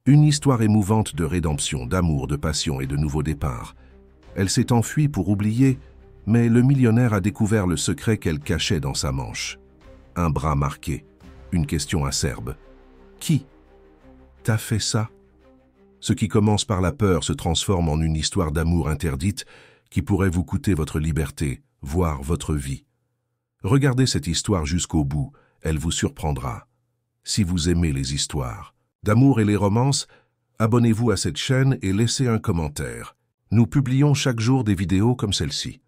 Une histoire émouvante de rédemption, d'amour, de passion et de nouveau départ. Elle s'est enfuie pour oublier, mais le millionnaire a découvert le secret qu'elle cachait dans sa manche. Un bras marqué, une question acerbe. Qui t'a fait ça? Ce qui commence par la peur se transforme en une histoire d'amour interdite qui pourrait vous coûter votre liberté, voire votre vie. Regardez cette histoire jusqu'au bout, elle vous surprendra. Si vous aimez les histoires d'amour et les romances, abonnez-vous à cette chaîne et laissez un commentaire. Nous publions chaque jour des vidéos comme celle-ci.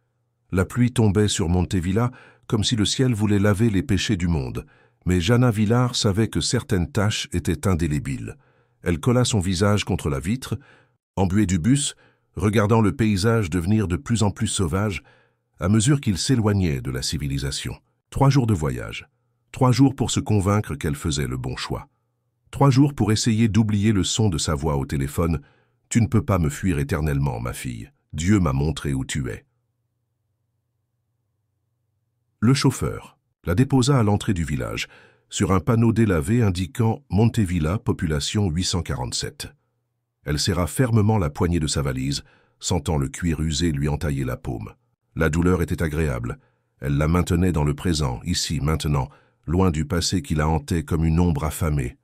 La pluie tombait sur Montevilla comme si le ciel voulait laver les péchés du monde, mais Jana Villar savait que certaines taches étaient indélébiles. Elle colla son visage contre la vitre, embuée du bus, regardant le paysage devenir de plus en plus sauvage à mesure qu'il s'éloignait de la civilisation. 3 jours de voyage. 3 jours pour se convaincre qu'elle faisait le bon choix. 3 jours pour essayer d'oublier le son de sa voix au téléphone. « Tu ne peux pas me fuir éternellement, ma fille. Dieu m'a montré où tu es. » Le chauffeur la déposa à l'entrée du village, sur un panneau délavé indiquant Montevilla, population 847. Elle serra fermement la poignée de sa valise, sentant le cuir usé lui entailler la paume. La douleur était agréable. Elle la maintenait dans le présent, ici, maintenant, loin du passé qui la hantait comme une ombre affamée.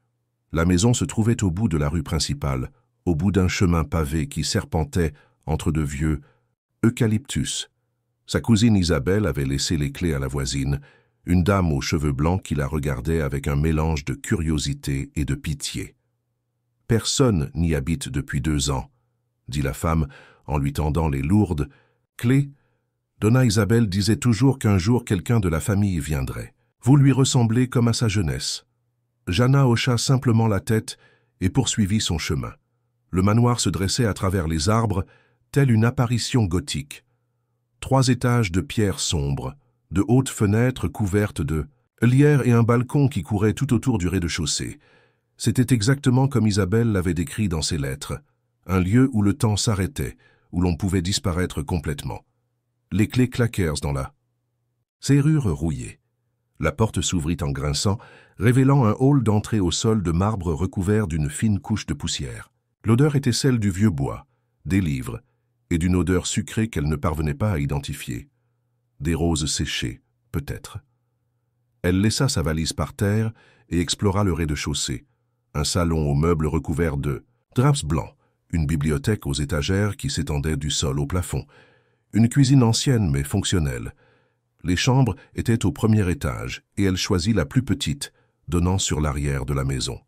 La maison se trouvait au bout de la rue principale, au bout d'un chemin pavé qui serpentait entre de vieux eucalyptus. Sa cousine Isabelle avait laissé les clés à la voisine, une dame aux cheveux blancs qui la regardait avec un mélange de curiosité et de pitié. « Personne n'y habite depuis 2 ans, » dit la femme en lui tendant les lourdes clés. Donna Isabelle disait toujours qu'un jour quelqu'un de la famille viendrait. Vous lui ressemblez comme à sa jeunesse. Jana hocha simplement la tête et poursuivit son chemin. Le manoir se dressait à travers les arbres, telle une apparition gothique. 3 étages de pierre sombre, de hautes fenêtres couvertes de lierre et un balcon qui courait tout autour du rez-de-chaussée. C'était exactement comme Isabelle l'avait décrit dans ses lettres, un lieu où le temps s'arrêtait, où l'on pouvait disparaître complètement. Les clés claquèrent dans la serrure rouillée. La porte s'ouvrit en grinçant, révélant un hall d'entrée au sol de marbre recouvert d'une fine couche de poussière. L'odeur était celle du vieux bois, des livres, et d'une odeur sucrée qu'elle ne parvenait pas à identifier. Des roses séchées, peut-être. Elle laissa sa valise par terre et explora le rez-de-chaussée. Un salon aux meubles recouverts de draps blancs, une bibliothèque aux étagères qui s'étendait du sol au plafond, une cuisine ancienne mais fonctionnelle. Les chambres étaient au 1er étage et elle choisit la plus petite, donnant sur l'arrière de la maison.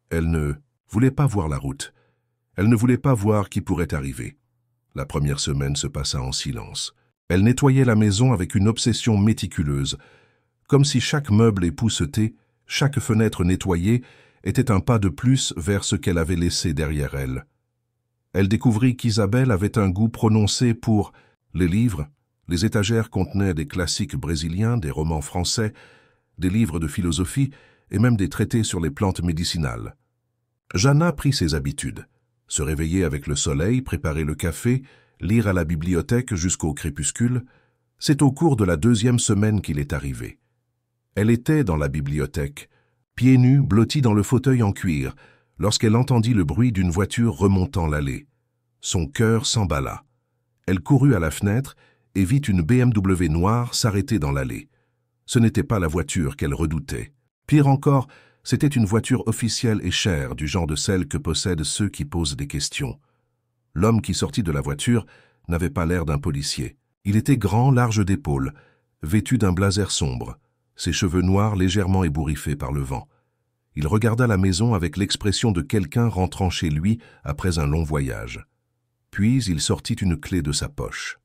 Elle ne voulait pas voir la route. Elle ne voulait pas voir qui pourrait arriver. La première semaine se passa en silence. Elle nettoyait la maison avec une obsession méticuleuse, comme si chaque meuble épousseté, chaque fenêtre nettoyée, était un pas de plus vers ce qu'elle avait laissé derrière elle. Elle découvrit qu'Isabelle avait un goût prononcé pour les livres. Les étagères contenaient des classiques brésiliens, des romans français, des livres de philosophie et même des traités sur les plantes médicinales. Jana prit ses habitudes. Se réveiller avec le soleil, préparer le café, lire à la bibliothèque jusqu'au crépuscule. C'est au cours de la 2e semaine qu'il est arrivé. Elle était dans la bibliothèque, pieds nus, blottie dans le fauteuil en cuir, lorsqu'elle entendit le bruit d'une voiture remontant l'allée. Son cœur s'emballa. Elle courut à la fenêtre et vit une BMW noire s'arrêter dans l'allée. Ce n'était pas la voiture qu'elle redoutait. Pire encore, c'était une voiture officielle et chère, du genre de celle que possèdent ceux qui posent des questions. L'homme qui sortit de la voiture n'avait pas l'air d'un policier. Il était grand, large d'épaules, vêtu d'un blazer sombre, ses cheveux noirs légèrement ébouriffés par le vent. Il regarda la maison avec l'expression de quelqu'un rentrant chez lui après un long voyage. Puis il sortit une clé de sa poche.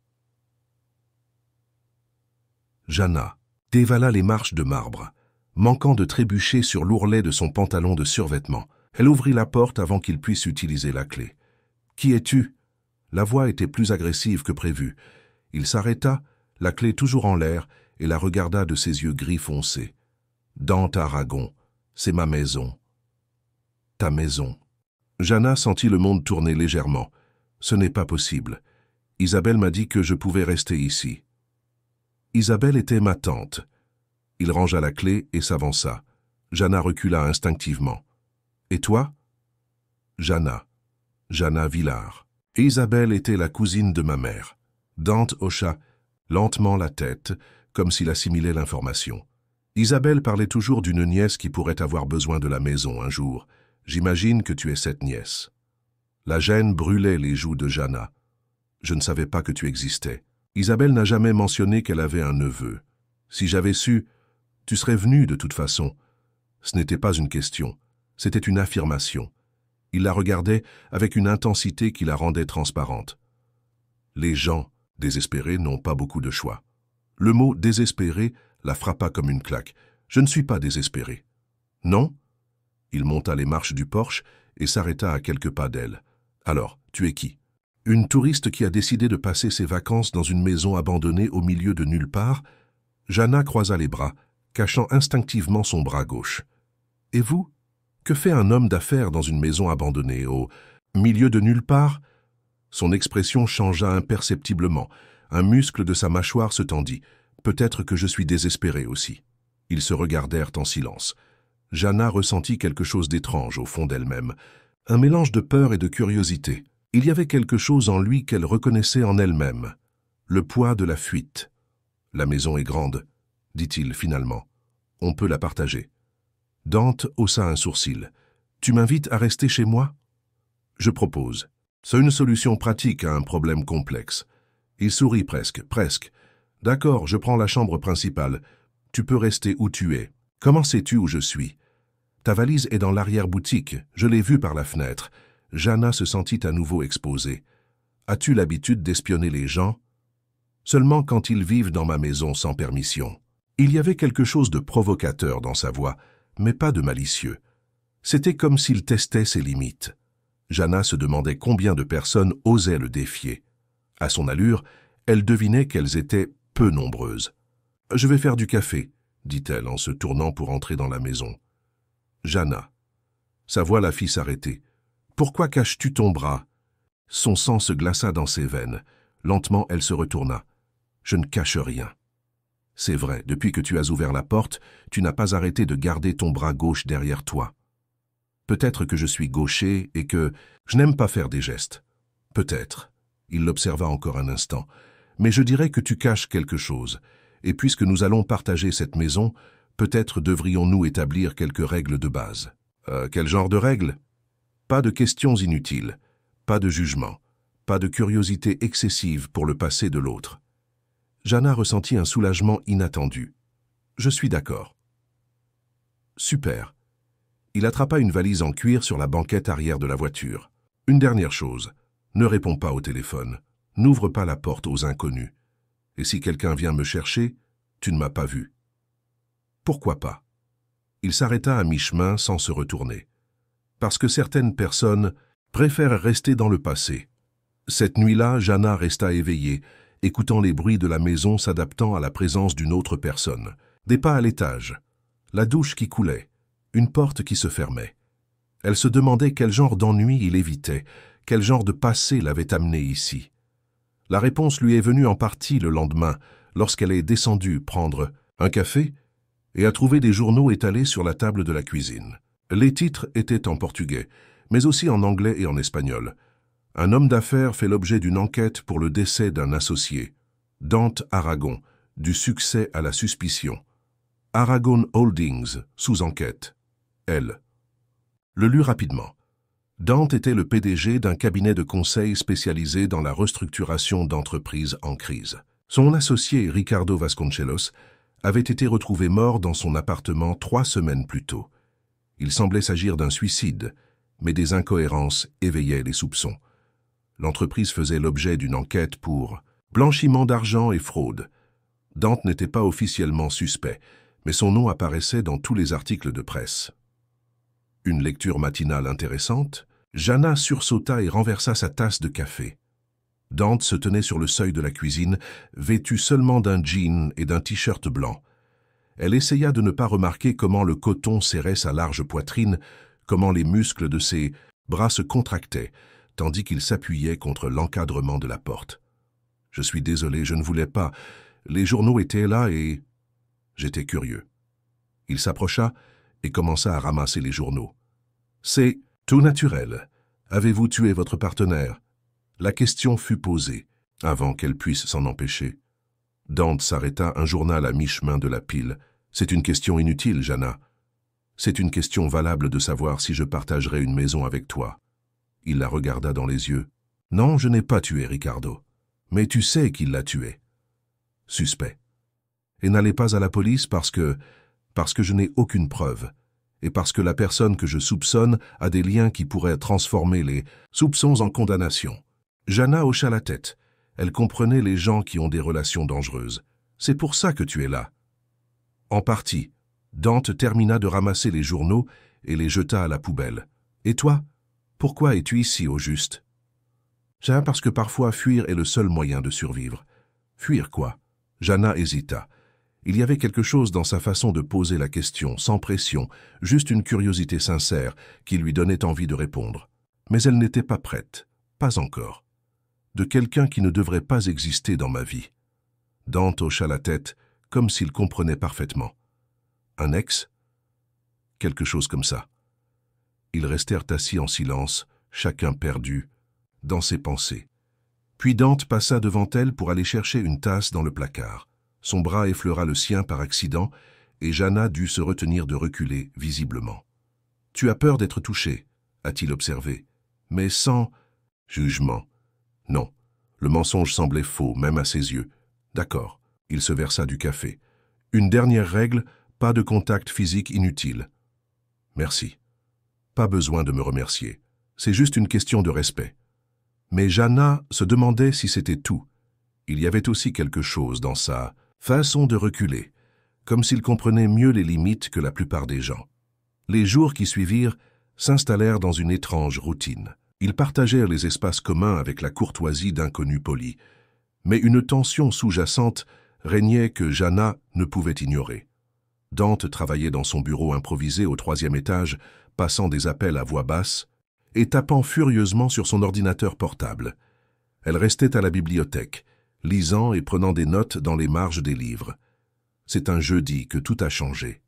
Jana dévala les marches de marbre, manquant de trébucher sur l'ourlet de son pantalon de survêtement. Elle ouvrit la porte avant qu'il puisse utiliser la clé. « Qui es-tu » La voix était plus agressive que prévu. Il s'arrêta, la clé toujours en l'air, et la regarda de ses yeux gris foncés. « Dans Aragon, c'est ma maison. »« Ta maison. » Jana sentit le monde tourner légèrement. « Ce n'est pas possible. Isabelle m'a dit que je pouvais rester ici. » Isabelle était ma tante. Il rangea la clé et s'avança. Jana recula instinctivement. « Et toi » Jana. Jana Villard. Et Isabelle était la cousine de ma mère. Dante hocha lentement la tête, comme s'il assimilait l'information. Isabelle parlait toujours d'une nièce qui pourrait avoir besoin de la maison un jour. J'imagine que tu es cette nièce. La gêne brûlait les joues de Jana. Je ne savais pas que tu existais. Isabelle n'a jamais mentionné qu'elle avait un neveu. Si j'avais su, tu serais venu de toute façon. Ce n'était pas une question, c'était une affirmation. Il la regardait avec une intensité qui la rendait transparente. Les gens désespérés n'ont pas beaucoup de choix. Le mot « désespéré » la frappa comme une claque. Je ne suis pas désespéré. Non? Il monta les marches du porche et s'arrêta à quelques pas d'elle. Alors, tu es qui? Une touriste qui a décidé de passer ses vacances dans une maison abandonnée au milieu de nulle part? Jana croisa les bras, cachant instinctivement son bras gauche. Et vous? Que fait un homme d'affaires dans une maison abandonnée, au milieu de nulle part? Son expression changea imperceptiblement. Un muscle de sa mâchoire se tendit. Peut-être que je suis désespéré aussi. Ils se regardèrent en silence. Jana ressentit quelque chose d'étrange au fond d'elle-même. Un mélange de peur et de curiosité. Il y avait quelque chose en lui qu'elle reconnaissait en elle-même. Le poids de la fuite. La maison est grande, dit-il finalement. On peut la partager. Dante haussa un sourcil. Tu m'invites à rester chez moi? Je propose. C'est une solution pratique à un problème complexe. Il sourit presque. D'accord, je prends la chambre principale. Tu peux rester où tu es. Comment sais-tu où je suis? Ta valise est dans l'arrière-boutique, je l'ai vue par la fenêtre. Jana se sentit à nouveau exposée. As-tu l'habitude d'espionner les gens? Seulement quand ils vivent dans ma maison sans permission. Il y avait quelque chose de provocateur dans sa voix, mais pas de malicieux. C'était comme s'il testait ses limites. Jana se demandait combien de personnes osaient le défier. À son allure, elle devinait qu'elles étaient peu nombreuses. « Je vais faire du café », dit-elle en se tournant pour entrer dans la maison. « Jana. » Sa voix la fit s'arrêter. « Pourquoi caches-tu ton bras ?» Son sang se glaça dans ses veines. Lentement, elle se retourna. « Je ne cache rien. » C'est vrai, depuis que tu as ouvert la porte, tu n'as pas arrêté de garder ton bras gauche derrière toi. Peut-être que je suis gaucher et que je n'aime pas faire des gestes. Peut-être. Il l'observa encore un instant. Mais je dirais que tu caches quelque chose. Et puisque nous allons partager cette maison, peut-être devrions-nous établir quelques règles de base. Quel genre de règles? Pas de questions inutiles, pas de jugement, pas de curiosité excessive pour le passé de l'autre. Jana ressentit un soulagement inattendu. Je suis d'accord. Super. Il attrapa une valise en cuir sur la banquette arrière de la voiture. Une dernière chose, ne réponds pas au téléphone. N'ouvre pas la porte aux inconnus. Et si quelqu'un vient me chercher, tu ne m'as pas vu. Pourquoi pas? Il s'arrêta à mi-chemin sans se retourner. Parce que certaines personnes préfèrent rester dans le passé. Cette nuit-là, Jana resta éveillée, écoutant les bruits de la maison s'adaptant à la présence d'une autre personne. Des pas à l'étage, la douche qui coulait, une porte qui se fermait. Elle se demandait quel genre d'ennui il évitait, quel genre de passé l'avait amené ici. La réponse lui est venue en partie le lendemain, lorsqu'elle est descendue prendre un café et a trouvé des journaux étalés sur la table de la cuisine. Les titres étaient en portugais, mais aussi en anglais et en espagnol. Un homme d'affaires fait l'objet d'une enquête pour le décès d'un associé. Dante Aragon, du succès à la suspicion. Aragon Holdings, sous enquête. Elle. Le lut rapidement. Dante était le PDG d'un cabinet de conseil spécialisé dans la restructuration d'entreprises en crise. Son associé, Ricardo Vasconcelos, avait été retrouvé mort dans son appartement 3 semaines plus tôt. Il semblait s'agir d'un suicide, mais des incohérences éveillaient les soupçons. L'entreprise faisait l'objet d'une enquête pour blanchiment d'argent et fraude. Dante n'était pas officiellement suspect, mais son nom apparaissait dans tous les articles de presse. Une lecture matinale intéressante, Jana sursauta et renversa sa tasse de café. Dante se tenait sur le seuil de la cuisine, vêtu seulement d'un jean et d'un t-shirt blanc. Elle essaya de ne pas remarquer comment le coton serrait sa large poitrine, comment les muscles de ses bras se contractaient, tandis qu'il s'appuyait contre l'encadrement de la porte. « Je suis désolé, je ne voulais pas. Les journaux étaient là et... » J'étais curieux. Il s'approcha et commença à ramasser les journaux. « C'est tout naturel. Avez-vous tué votre partenaire? La question fut posée, avant qu'elle puisse s'en empêcher. Dante s'arrêta, un journal à mi-chemin de la pile. C'est une question inutile, Jana. C'est une question valable de savoir si je partagerai une maison avec toi. Il la regarda dans les yeux. Non, je n'ai pas tué Ricardo. Mais tu sais qu'il l'a tué. Suspect. Et n'allez pas à la police parce que je n'ai aucune preuve. Et parce que la personne que je soupçonne a des liens qui pourraient transformer les soupçons en condamnation. Jana hocha la tête. Elle comprenait les gens qui ont des relations dangereuses. C'est pour ça que tu es là. En partie. Dante termina de ramasser les journaux et les jeta à la poubelle. Et toi? Pourquoi es-tu ici au juste? Parce que parfois fuir est le seul moyen de survivre. Fuir quoi? Jana hésita. Il y avait quelque chose dans sa façon de poser la question, sans pression, juste une curiosité sincère qui lui donnait envie de répondre. Mais elle n'était pas prête, pas encore. De quelqu'un qui ne devrait pas exister dans ma vie. Dante hocha la tête, comme s'il comprenait parfaitement. Un ex? Quelque chose comme ça. Ils restèrent assis en silence, chacun perdu, dans ses pensées. Puis Dante passa devant elle pour aller chercher une tasse dans le placard. Son bras effleura le sien par accident, et Jana dut se retenir de reculer, visiblement. « Tu as peur d'être touché » a-t-il observé, mais sans jugement. Non, le mensonge semblait faux, même à ses yeux. D'accord, il se versa du café. Une dernière règle, pas de contact physique inutile. Merci. Pas besoin de me remercier. C'est juste une question de respect. Mais Jana se demandait si c'était tout. Il y avait aussi quelque chose dans sa façon de reculer, comme s'il comprenait mieux les limites que la plupart des gens. Les jours qui suivirent s'installèrent dans une étrange routine. Ils partagèrent les espaces communs avec la courtoisie d'inconnus polis, mais une tension sous-jacente régnait que Jana ne pouvait ignorer. Dante travaillait dans son bureau improvisé au 3e étage, passant des appels à voix basse et tapant furieusement sur son ordinateur portable. Elle restait à la bibliothèque, lisant et prenant des notes dans les marges des livres. C'est un jeudi que tout a changé.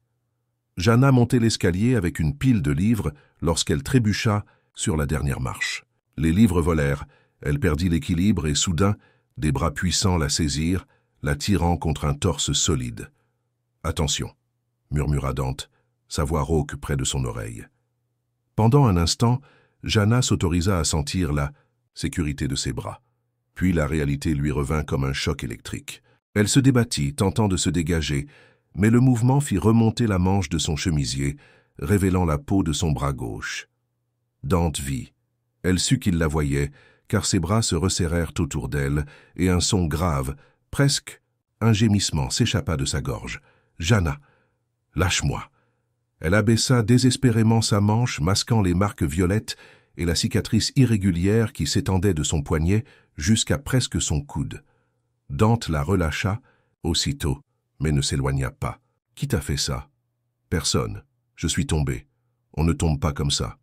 Jana montait l'escalier avec une pile de livres lorsqu'elle trébucha sur la dernière marche. Les livres volèrent, elle perdit l'équilibre et soudain, des bras puissants la saisirent, la tirant contre un torse solide. « Attention !» murmura Dante, sa voix rauque près de son oreille. Pendant un instant, Jana s'autorisa à sentir la sécurité de ses bras. Puis la réalité lui revint comme un choc électrique. Elle se débattit, tentant de se dégager, mais le mouvement fit remonter la manche de son chemisier, révélant la peau de son bras gauche. Dante vit. Elle sut qu'il la voyait, car ses bras se resserrèrent autour d'elle, et un son grave, presque un gémissement, s'échappa de sa gorge. « Jana, lâche-moi !» Elle abaissa désespérément sa manche, masquant les marques violettes et la cicatrice irrégulière qui s'étendait de son poignet jusqu'à presque son coude. Dante la relâcha aussitôt, mais ne s'éloigna pas. « Qui t'a fait ça ?»« Personne. Je suis tombé. On ne tombe pas comme ça. »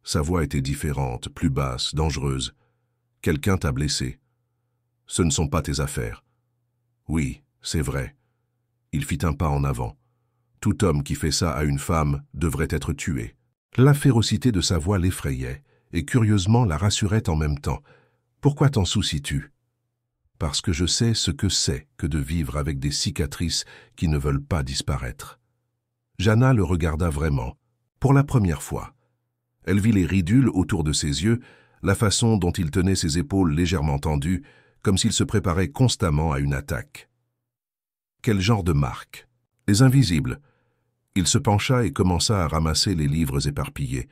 Sa voix était différente, plus basse, dangereuse. « Quelqu'un t'a blessé. Ce ne sont pas tes affaires. » « Oui, c'est vrai. » Il fit un pas en avant. Tout homme qui fait ça à une femme devrait être tué. La férocité de sa voix l'effrayait, et curieusement la rassurait en même temps. « Pourquoi t'en soucies-tu » ? « Parce que je sais ce que c'est que de vivre avec des cicatrices qui ne veulent pas disparaître. » Jana le regarda vraiment, pour la première fois. Elle vit les ridules autour de ses yeux, la façon dont il tenait ses épaules légèrement tendues, comme s'il se préparait constamment à une attaque. Quel genre de marque? Les invisibles. Il se pencha et commença à ramasser les livres éparpillés.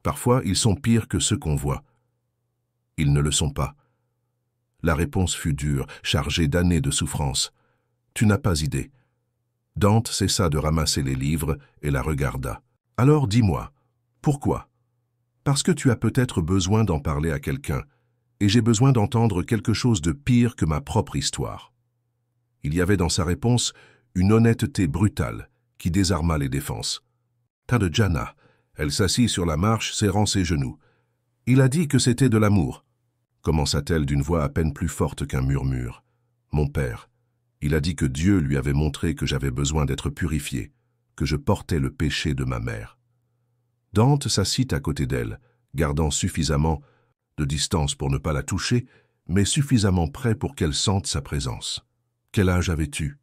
Parfois, ils sont pires que ceux qu'on voit. Ils ne le sont pas. La réponse fut dure, chargée d'années de souffrance. Tu n'as pas idée. Dante cessa de ramasser les livres et la regarda. Alors dis-moi, pourquoi? Parce que tu as peut-être besoin d'en parler à quelqu'un, et j'ai besoin d'entendre quelque chose de pire que ma propre histoire. Il y avait dans sa réponse une honnêteté brutale qui désarma les défenses. Tas de Jana. Elle s'assit sur la marche, serrant ses genoux. Il a dit que c'était de l'amour, commença-t-elle d'une voix à peine plus forte qu'un murmure. Mon père, il a dit que Dieu lui avait montré que j'avais besoin d'être purifié, que je portais le péché de ma mère. Dante s'assit à côté d'elle, gardant suffisamment de distance pour ne pas la toucher, mais suffisamment près pour qu'elle sente sa présence. Quel âge avais-tu?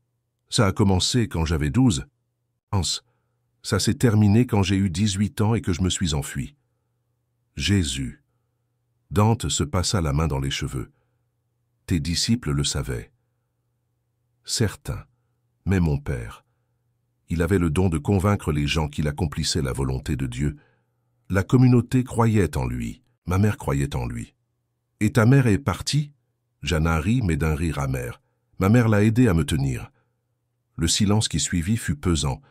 Ça a commencé quand j'avais 12. Hans, ça s'est terminé quand j'ai eu 18 ans et que je me suis enfui. Jésus. Dante se passa la main dans les cheveux. Tes disciples le savaient. Certains, mais mon père. Il avait le don de convaincre les gens qu'il accomplissait la volonté de Dieu. La communauté croyait en lui. Ma mère croyait en lui. Et ta mère est partie? Jana rit, mais d'un rire amer. Ma mère l'a aidé à me tenir. Le silence qui suivit fut pesant.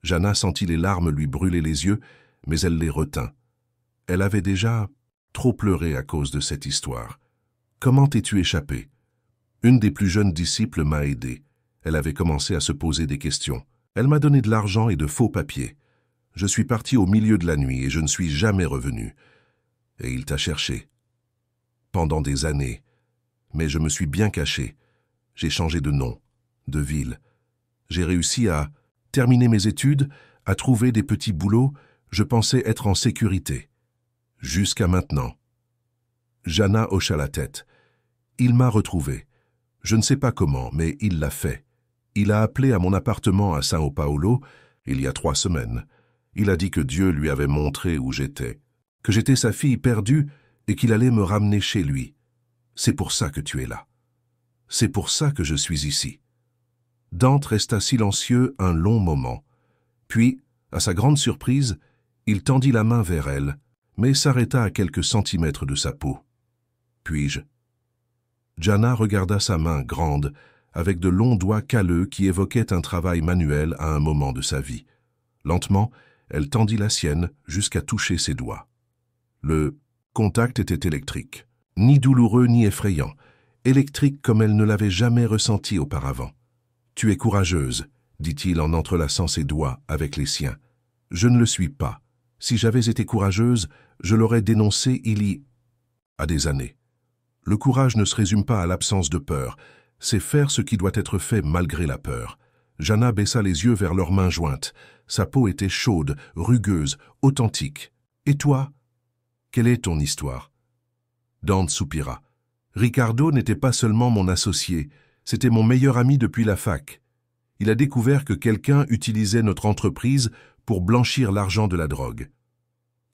Jana sentit les larmes lui brûler les yeux, mais elle les retint. Elle avait déjà trop pleuré à cause de cette histoire. Comment t'es-tu échappé? Une des plus jeunes disciples m'a aidé. Elle avait commencé à se poser des questions. Elle m'a donné de l'argent et de faux papiers. Je suis parti au milieu de la nuit et je ne suis jamais revenu. Et il t'a cherché. Pendant des années. Mais je me suis bien caché. J'ai changé de nom, de ville. J'ai réussi à terminer mes études, à trouver des petits boulots. Je pensais être en sécurité. Jusqu'à maintenant. Jana hocha la tête. Il m'a retrouvé. Je ne sais pas comment, mais il l'a fait. Il a appelé à mon appartement à São Paulo, il y a 3 semaines. Il a dit que Dieu lui avait montré où j'étais, que j'étais sa fille perdue et qu'il allait me ramener chez lui. C'est pour ça que tu es là. C'est pour ça que je suis ici. Dante resta silencieux un long moment. Puis, à sa grande surprise, il tendit la main vers elle, mais s'arrêta à quelques centimètres de sa peau. Puis-je? Jana regarda sa main grande, avec de longs doigts calleux qui évoquaient un travail manuel à un moment de sa vie. Lentement, elle tendit la sienne jusqu'à toucher ses doigts. Le contact était électrique, ni douloureux ni effrayant, électrique comme elle ne l'avait jamais ressenti auparavant. « Tu es courageuse », dit-il en entrelaçant ses doigts avec les siens. « Je ne le suis pas. Si j'avais été courageuse, je l'aurais dénoncé il y a des années. Le courage ne se résume pas à l'absence de peur, c'est faire ce qui doit être fait malgré la peur. » Jana baissa les yeux vers leurs mains jointes. Sa peau était chaude, rugueuse, authentique. « Et toi? Quelle est ton histoire ?» Dante soupira. « Ricardo n'était pas seulement mon associé, c'était mon meilleur ami depuis la fac. Il a découvert que quelqu'un utilisait notre entreprise pour blanchir l'argent de la drogue.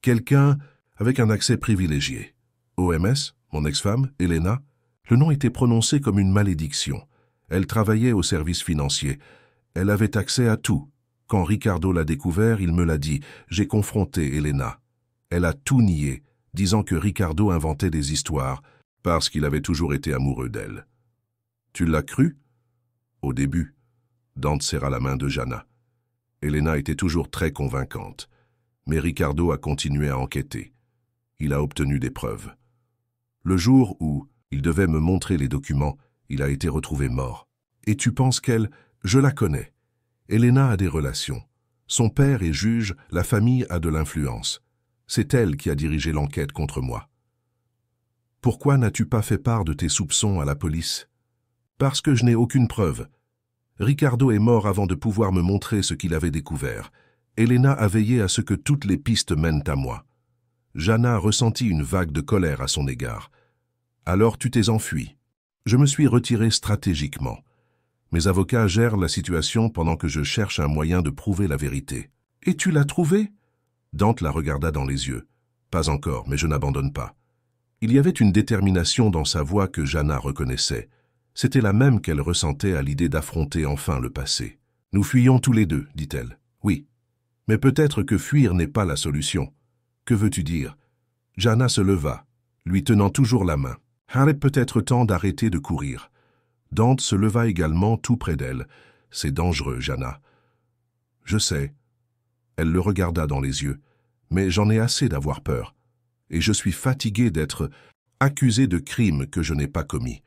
Quelqu'un avec un accès privilégié. OMS, mon ex-femme, Elena, le nom était prononcé comme une malédiction. Elle travaillait au service financier. Elle avait accès à tout. Quand Ricardo l'a découvert, il me l'a dit. J'ai confronté Elena. Elle a tout nié, disant que Ricardo inventait des histoires, parce qu'il avait toujours été amoureux d'elle. Tu l'as cru? Au début. Dante serra la main de Jana. Elena était toujours très convaincante. Mais Ricardo a continué à enquêter. Il a obtenu des preuves. Le jour où il devait me montrer les documents, il a été retrouvé mort. Et tu penses qu'elle... Je la connais. Elena a des relations. Son père est juge, la famille a de l'influence. C'est elle qui a dirigé l'enquête contre moi. Pourquoi n'as-tu pas fait part de tes soupçons à la police? Parce que je n'ai aucune preuve. Ricardo est mort avant de pouvoir me montrer ce qu'il avait découvert. Elena a veillé à ce que toutes les pistes mènent à moi. Jana ressentit une vague de colère à son égard. Alors tu t'es enfui. Je me suis retiré stratégiquement. Mes avocats gèrent la situation pendant que je cherche un moyen de prouver la vérité. Et tu l'as trouvé? Dante la regarda dans les yeux. Pas encore, mais je n'abandonne pas. Il y avait une détermination dans sa voix que Jana reconnaissait. C'était la même qu'elle ressentait à l'idée d'affronter enfin le passé. Nous fuyons tous les deux, dit-elle. Oui. Mais peut-être que fuir n'est pas la solution. Que veux-tu dire? Jana se leva, lui tenant toujours la main. Il est peut-être temps d'arrêter de courir. Dante se leva également tout près d'elle. C'est dangereux, Jana. Je sais. Elle le regarda dans les yeux. Mais j'en ai assez d'avoir peur. Et je suis fatigué d'être accusé de crimes que je n'ai pas commis.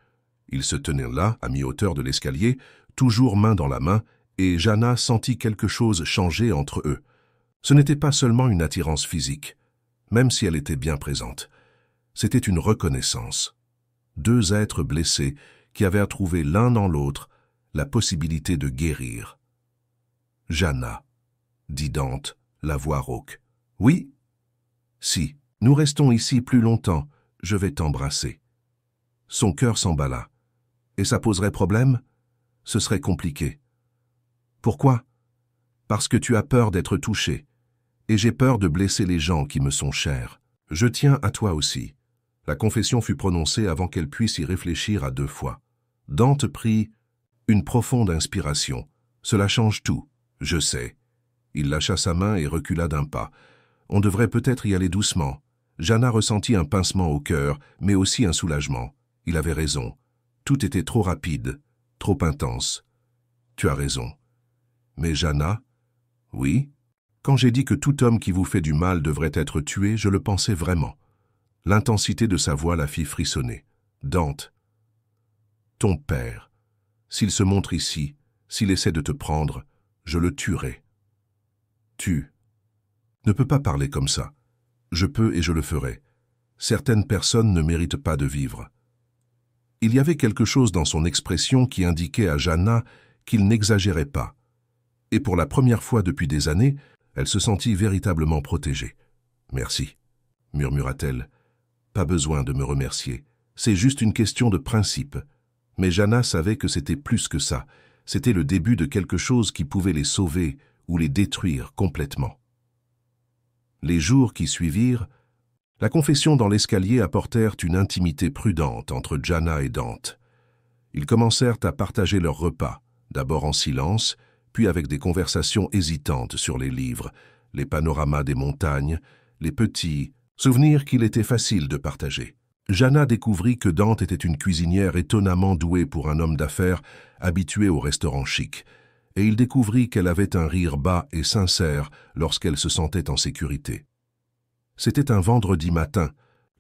Ils se tenaient là, à mi-hauteur de l'escalier, toujours main dans la main, et Jana sentit quelque chose changer entre eux. Ce n'était pas seulement une attirance physique, même si elle était bien présente. C'était une reconnaissance. 2 êtres blessés qui avaient à trouver l'un dans l'autre la possibilité de guérir. « Jana », dit Dante, la voix rauque. « Oui ?»« Si, Nous restons ici plus longtemps, je vais t'embrasser. Son cœur s'emballa. Et ça poserait problème? Ce serait compliqué. Pourquoi? Parce que tu as peur d'être touché. Et j'ai peur de blesser les gens qui me sont chers. Je tiens à toi aussi. La confession fut prononcée avant qu'elle puisse y réfléchir à 2 fois. Dante prit une profonde inspiration. Cela change tout, je sais. Il lâcha sa main et recula d'un pas. On devrait peut-être y aller doucement. Jana ressentit un pincement au cœur, mais aussi un soulagement. Il avait raison. Tout était trop rapide, trop intense. Tu as raison. Mais Jana? Oui? Quand j'ai dit que tout homme qui vous fait du mal devrait être tué, je le pensais vraiment. L'intensité de sa voix la fit frissonner. Dante, ton père, s'il se montre ici, s'il essaie de te prendre, je le tuerai. Tu ne peux pas parler comme ça. Je peux et je le ferai. Certaines personnes ne méritent pas de vivre. Il y avait quelque chose dans son expression qui indiquait à Jana qu'il n'exagérait pas. Et pour la première fois depuis des années, elle se sentit véritablement protégée. « Merci », murmura-t-elle. « Pas besoin de me remercier. C'est juste une question de principe. » Mais Jana savait que c'était plus que ça. C'était le début de quelque chose qui pouvait les sauver ou les détruire complètement. Les jours qui suivirent, la confession dans l'escalier apportèrent une intimité prudente entre Jana et Dante. Ils commencèrent à partager leurs repas, d'abord en silence, puis avec des conversations hésitantes sur les livres, les panoramas des montagnes, les petits souvenirs qu'il était facile de partager. Jana découvrit que Dante était une cuisinière étonnamment douée pour un homme d'affaires habitué aux restaurants chics, et il découvrit qu'elle avait un rire bas et sincère lorsqu'elle se sentait en sécurité. C'était un vendredi matin,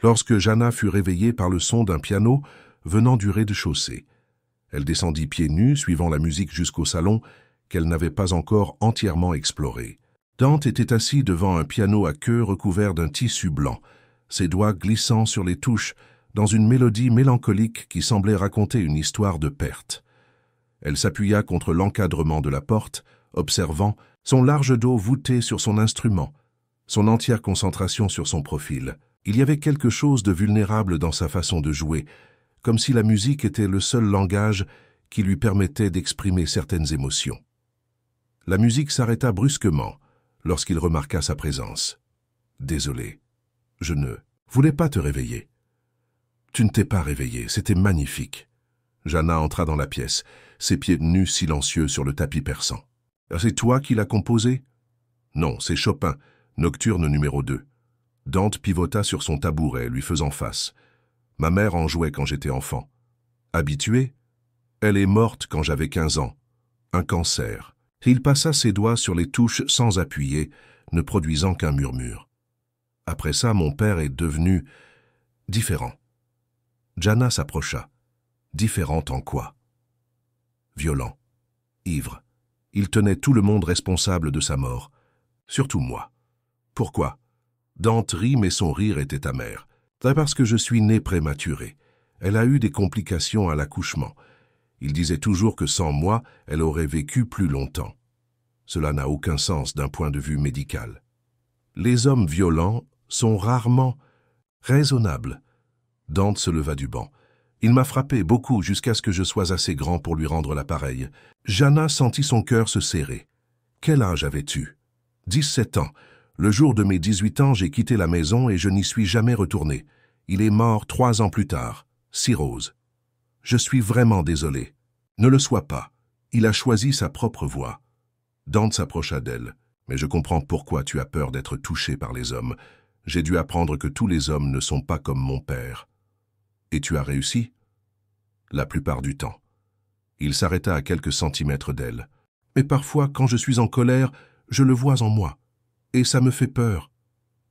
lorsque Jana fut réveillée par le son d'un piano venant du rez-de-chaussée. Elle descendit pieds nus, suivant la musique jusqu'au salon, qu'elle n'avait pas encore entièrement exploré. Dante était assis devant un piano à queue recouvert d'un tissu blanc, ses doigts glissant sur les touches dans une mélodie mélancolique qui semblait raconter une histoire de perte. Elle s'appuya contre l'encadrement de la porte, observant son large dos voûté sur son instrument, son entière concentration sur son profil. Il y avait quelque chose de vulnérable dans sa façon de jouer, comme si la musique était le seul langage qui lui permettait d'exprimer certaines émotions. La musique s'arrêta brusquement lorsqu'il remarqua sa présence. « Désolé, je ne voulais pas te réveiller. »« Tu ne t'es pas réveillé, c'était magnifique. » Jana entra dans la pièce, ses pieds nus silencieux sur le tapis persan. « C'est toi qui l'as composé ?»« Non, c'est Chopin, Nocturne numéro 2. » Dante pivota sur son tabouret, lui faisant face. « Ma mère en jouait quand j'étais enfant. »« Habituée ? Elle est morte quand j'avais 15 ans. Un cancer. » Il passa ses doigts sur les touches sans appuyer, ne produisant qu'un murmure. « Après ça, mon père est devenu différent. » Jana s'approcha. « Différent en quoi ?»« Violent. Ivre. Il tenait tout le monde responsable de sa mort. Surtout moi. »« Pourquoi ?» Dante rit, mais son rire était amer. « C'est parce que je suis né prématuré. Elle a eu des complications à l'accouchement. Il disait toujours que sans moi, elle aurait vécu plus longtemps. Cela n'a aucun sens d'un point de vue médical. Les hommes violents sont rarement raisonnables. » Dante se leva du banc. « Il m'a frappé beaucoup jusqu'à ce que je sois assez grand pour lui rendre l'appareil. » Jana sentit son cœur se serrer. « Quel âge avais-tu » ? 17 ans. Le jour de mes 18 ans, j'ai quitté la maison et je n'y suis jamais retourné. Il est mort 3 ans plus tard. Cirrhose. Je suis vraiment désolé. Ne le sois pas. Il a choisi sa propre voie. » Dante s'approcha d'elle. « Mais je comprends pourquoi tu as peur d'être touché par les hommes. J'ai dû apprendre que tous les hommes ne sont pas comme mon père. » « Et tu as réussi ?»« La plupart du temps. » Il s'arrêta à quelques centimètres d'elle. « Mais parfois, quand je suis en colère, je le vois en moi. Et ça me fait peur. »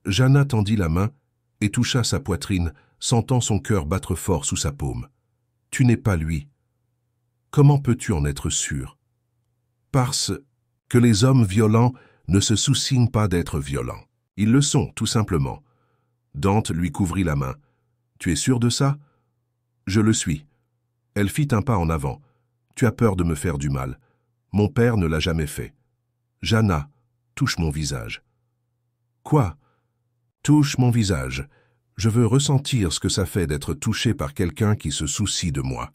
Jana tendit la main et toucha sa poitrine, sentant son cœur battre fort sous sa paume. « Tu n'es pas lui. » « Comment peux-tu en être sûr ?»« Parce que les hommes violents ne se soucient pas d'être violents. Ils le sont, tout simplement. » Dante lui couvrit la main. « Tu es sûr de ça ?»« Je le suis. » Elle fit un pas en avant. « Tu as peur de me faire du mal. Mon père ne l'a jamais fait. »« Jana, touche mon visage. »« Quoi ?» Touche mon visage. Je veux ressentir ce que ça fait d'être touché par quelqu'un qui se soucie de moi.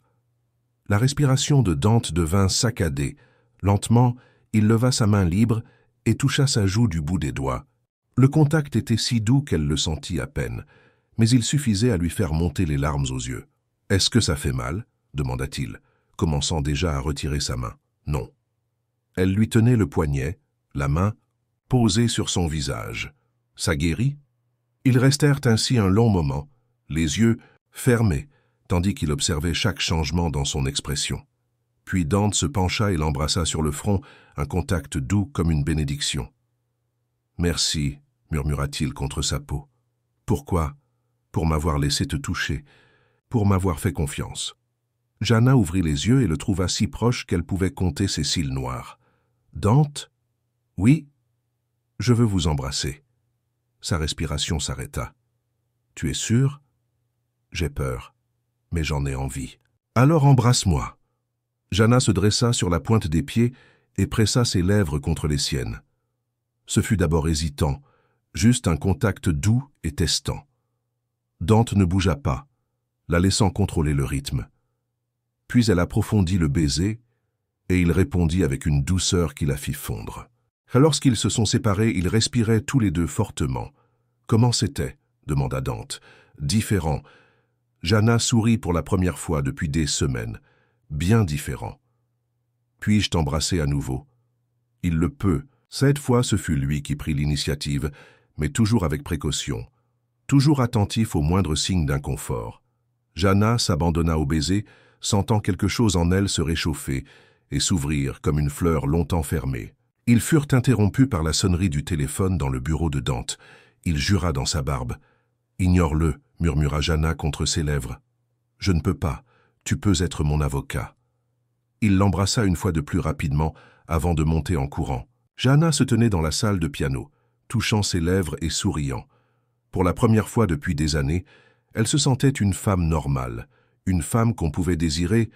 La respiration de Dante devint saccadée. Lentement, il leva sa main libre et toucha sa joue du bout des doigts. Le contact était si doux qu'elle le sentit à peine, mais il suffisait à lui faire monter les larmes aux yeux. « Est-ce que ça fait mal ?» demanda-t-il, commençant déjà à retirer sa main. Non. Elle lui tenait le poignet, la main, posée sur son visage. Ça guérit? Ils restèrent ainsi un long moment, les yeux fermés, tandis qu'il observait chaque changement dans son expression. Puis Dante se pencha et l'embrassa sur le front, un contact doux comme une bénédiction. « Merci, » murmura-t-il contre sa peau. « Pourquoi? Pour m'avoir laissé te toucher, pour m'avoir fait confiance. » Jana ouvrit les yeux et le trouva si proche qu'elle pouvait compter ses cils noirs. « Dante? Oui, je veux vous embrasser. » Sa respiration s'arrêta. « Tu es sûr? J'ai peur, mais j'en ai envie. »« Alors embrasse-moi. » Jana se dressa sur la pointe des pieds et pressa ses lèvres contre les siennes. Ce fut d'abord hésitant, juste un contact doux et testant. Dante ne bougea pas, la laissant contrôler le rythme. Puis elle approfondit le baiser, et il répondit avec une douceur qui la fit fondre. Lorsqu'ils se sont séparés, ils respiraient tous les deux fortement. « Comment c'était ?» demanda Dante. « Différent. » Jana sourit pour la première fois depuis des semaines. Bien différent. « Puis-je t'embrasser à nouveau ?» Il le peut. Cette fois, ce fut lui qui prit l'initiative, mais toujours avec précaution, toujours attentif au moindre signe d'inconfort. Jana s'abandonna au baiser, sentant quelque chose en elle se réchauffer et s'ouvrir comme une fleur longtemps fermée. Ils furent interrompus par la sonnerie du téléphone dans le bureau de Dante. Il jura dans sa barbe. « Ignore-le, » murmura Jana contre ses lèvres. « Je ne peux pas. Tu peux être mon avocat. » Il l'embrassa une fois de plus rapidement avant de monter en courant. Jana se tenait dans la salle de piano, touchant ses lèvres et souriant. Pour la première fois depuis des années, elle se sentait une femme normale, une femme qu'on pouvait désirer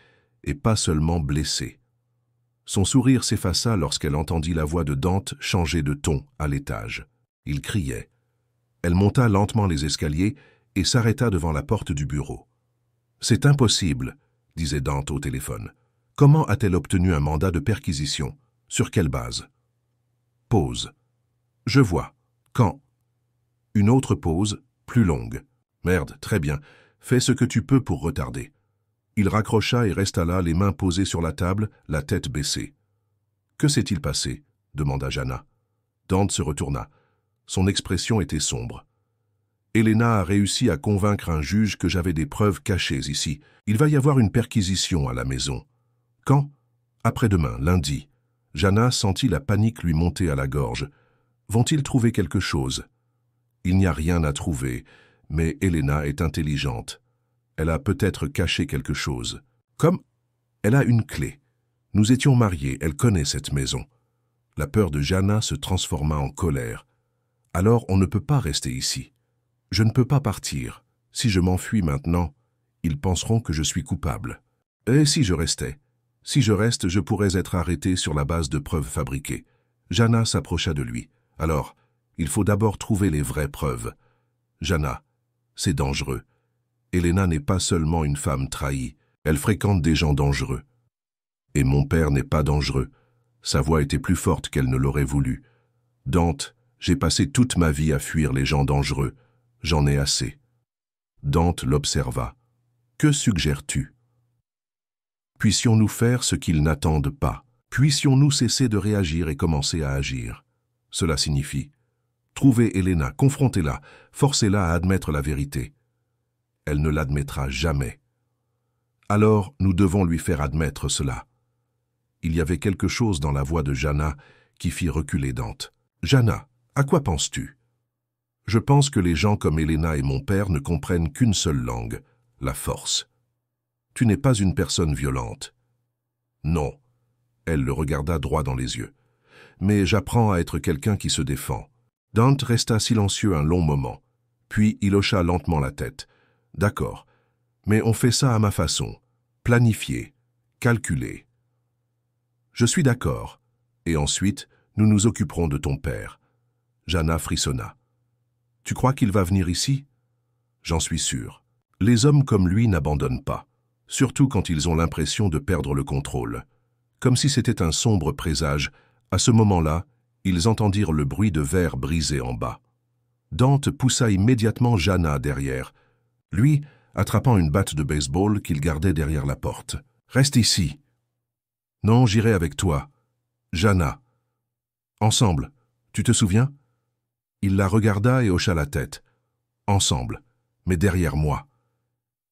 et pas seulement blesser. Son sourire s'effaça lorsqu'elle entendit la voix de Dante changer de ton à l'étage. Il criait. Elle monta lentement les escaliers et s'arrêta devant la porte du bureau. « C'est impossible, » disait Dante au téléphone. « Comment a-t-elle obtenu un mandat de perquisition? Sur quelle base ?» Pause. « Je vois. Quand ?» Une autre pause, plus longue. « Merde, très bien. Fais ce que tu peux pour retarder. » Il raccrocha et resta là, les mains posées sur la table, la tête baissée. « Que s'est-il passé ?» demanda Jana. Dante se retourna. Son expression était sombre. « Elena a réussi à convaincre un juge que j'avais des preuves cachées ici. Il va y avoir une perquisition à la maison. »« Quand ?»« Après-demain, lundi. » Jana sentit la panique lui monter à la gorge. « Vont-ils trouver quelque chose ?»« Il n'y a rien à trouver, mais Elena est intelligente. Elle a peut-être caché quelque chose. Comme elle a une clé. Nous étions mariés, elle connaît cette maison. » La peur de Jana se transforma en colère. « Alors on ne peut pas rester ici. Je ne peux pas partir. Si je m'enfuis maintenant, ils penseront que je suis coupable. Et si je restais? Si je reste, je pourrais être arrêté sur la base de preuves fabriquées. » Jana s'approcha de lui. « Alors, il faut d'abord trouver les vraies preuves. Jana, c'est dangereux. Elena n'est pas seulement une femme trahie, elle fréquente des gens dangereux. Et mon père n'est pas dangereux. Sa voix était plus forte qu'elle ne l'aurait voulu. Dante, j'ai passé toute ma vie à fuir les gens dangereux. J'en ai assez. » Dante l'observa. « Que suggères-tu ? Puissions-nous faire ce qu'ils n'attendent pas? Puissions-nous cesser de réagir et commencer à agir? Cela signifie trouver Elena, confrontez-la, forcez-la à admettre la vérité. Elle ne l'admettra jamais. Alors, nous devons lui faire admettre cela. » Il y avait quelque chose dans la voix de Jana qui fit reculer Dante. « Jana, à quoi penses-tu ? » « Je pense que les gens comme Elena et mon père ne comprennent qu'une seule langue, la force. Tu n'es pas une personne violente. » « Non. » Elle le regarda droit dans les yeux. « Mais j'apprends à être quelqu'un qui se défend. » Dante resta silencieux un long moment. Puis il hocha lentement la tête. « D'accord. Mais on fait ça à ma façon. Planifié. Calculé. »« Je suis d'accord. Et ensuite, nous nous occuperons de ton père. » Jana frissonna. Tu crois qu'il va venir ici? J'en suis sûr. Les hommes comme lui n'abandonnent pas, surtout quand ils ont l'impression de perdre le contrôle. Comme si c'était un sombre présage, à ce moment-là, ils entendirent le bruit de verre brisé en bas. Dante poussa immédiatement Jana derrière, lui attrapant une batte de baseball qu'il gardait derrière la porte. « Reste ici. »« Non, j'irai avec toi. »« Jana. »« Ensemble. Tu te souviens ?» Il la regarda et hocha la tête. « Ensemble, mais derrière moi. »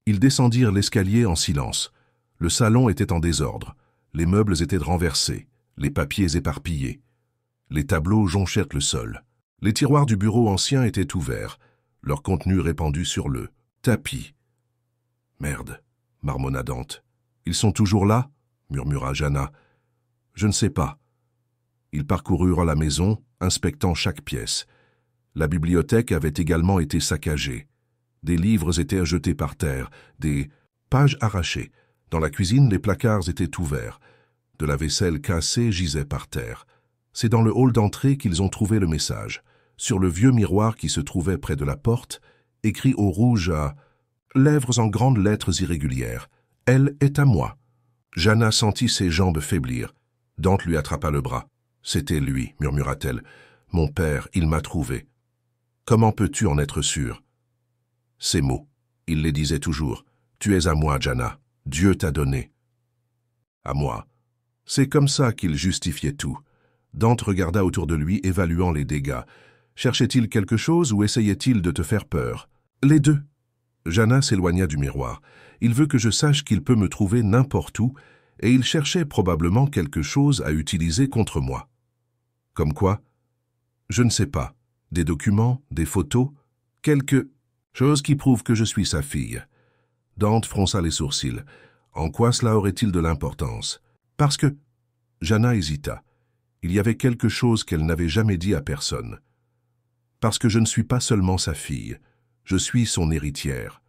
Ils descendirent l'escalier en silence. Le salon était en désordre. Les meubles étaient renversés, les papiers éparpillés. Les tableaux jonchaient le sol. Les tiroirs du bureau ancien étaient ouverts, leur contenu répandu sur le tapis. « Merde, » marmonna Dante. « Ils sont toujours là ?» murmura Jana. « Je ne sais pas. » Ils parcoururent la maison, inspectant chaque pièce. La bibliothèque avait également été saccagée. Des livres étaient jetés par terre, des pages arrachées. Dans la cuisine, les placards étaient ouverts. De la vaisselle cassée gisait par terre. C'est dans le hall d'entrée qu'ils ont trouvé le message. Sur le vieux miroir qui se trouvait près de la porte, écrit au rouge à lèvres en grandes lettres irrégulières. « Elle est à moi. » Jana sentit ses jambes faiblir. Dante lui attrapa le bras. « C'était lui, » murmura-t-elle. « Mon père, il m'a trouvé. » « Comment peux-tu en être sûr ?» Ces mots, il les disait toujours. « Tu es à moi, Jana. Dieu t'a donné. » À moi. C'est comme ça qu'il justifiait tout. Dante regarda autour de lui, évaluant les dégâts. Cherchait-il quelque chose ou essayait-il de te faire peur? Les deux. Jana s'éloigna du miroir. Il veut que je sache qu'il peut me trouver n'importe où, et il cherchait probablement quelque chose à utiliser contre moi. Comme quoi? Je ne sais pas. Des documents, des photos, quelque chose qui prouve que je suis sa fille. Dante fronça les sourcils. En quoi cela aurait-il de l'importance? Parce que... Jana hésita. Il y avait quelque chose qu'elle n'avait jamais dit à personne. Parce que je ne suis pas seulement sa fille, je suis son héritière.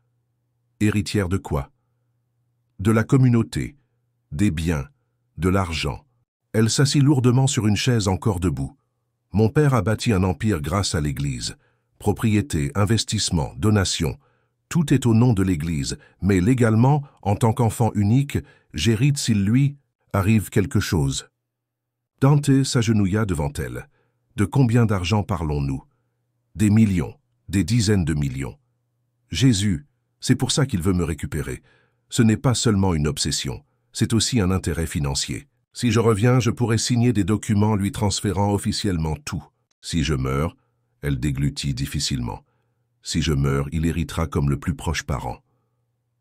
Héritière de quoi? De la communauté, des biens, de l'argent. Elle s'assit lourdement sur une chaise encore debout. Mon père a bâti un empire grâce à l'Église. Propriété, investissement, donation. Tout est au nom de l'Église, mais légalement, en tant qu'enfant unique, j'hérite s'il lui arrive quelque chose. Dante s'agenouilla devant elle. De combien d'argent parlons-nous? Des millions, des dizaines de millions. Jésus, c'est pour ça qu'il veut me récupérer. Ce n'est pas seulement une obsession, c'est aussi un intérêt financier. Si je reviens, je pourrai signer des documents lui transférant officiellement tout. Si je meurs, elle déglutit difficilement. Si je meurs, il héritera comme le plus proche parent.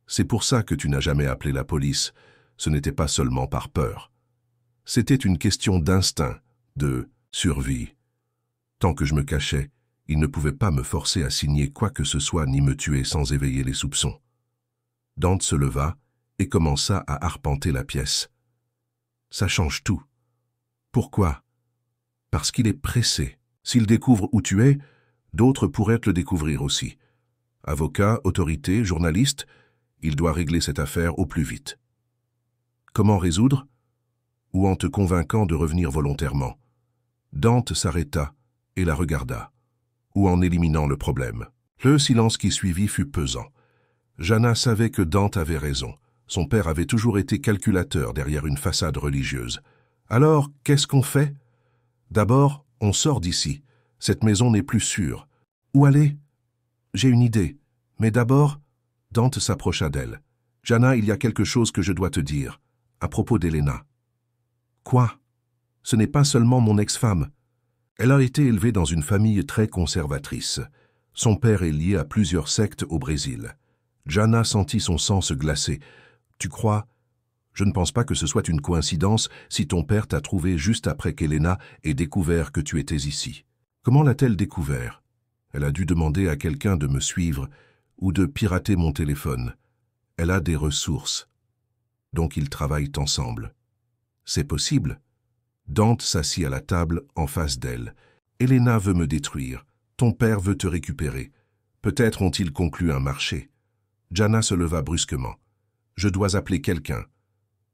C'est pour ça que tu n'as jamais appelé la police. Ce n'était pas seulement par peur. C'était une question d'instinct, de survie. Tant que je me cachais, il ne pouvait pas me forcer à signer quoi que ce soit ni me tuer sans éveiller les soupçons. Dante se leva et commença à arpenter la pièce. Ça change tout. Pourquoi? Parce qu'il est pressé. S'il découvre où tu es, d'autres pourraient te le découvrir aussi. Avocat, autorité, journaliste, il doit régler cette affaire au plus vite. Comment résoudre? Ou en te convainquant de revenir volontairement. Dante s'arrêta et la regarda. Ou en éliminant le problème. Le silence qui suivit fut pesant. Jana savait que Dante avait raison. Son père avait toujours été calculateur derrière une façade religieuse. Alors, qu'est-ce qu'on fait? D'abord, on sort d'ici. Cette maison n'est plus sûre. Où aller? J'ai une idée. Mais d'abord, Dante s'approcha d'elle. Jana, il y a quelque chose que je dois te dire. À propos d'Elena. Quoi? Ce n'est pas seulement mon ex-femme. Elle a été élevée dans une famille très conservatrice. Son père est lié à plusieurs sectes au Brésil. Jana sentit son sang se glacer. Tu crois? Je ne pense pas que ce soit une coïncidence si ton père t'a trouvé juste après qu'Elena ait découvert que tu étais ici. Comment l'a-t-elle découvert? Elle a dû demander à quelqu'un de me suivre ou de pirater mon téléphone. Elle a des ressources. Donc ils travaillent ensemble. C'est possible. Dante s'assit à la table en face d'elle. Elena veut me détruire. Ton père veut te récupérer. Peut-être ont-ils conclu un marché. Jana se leva brusquement. Je dois appeler quelqu'un.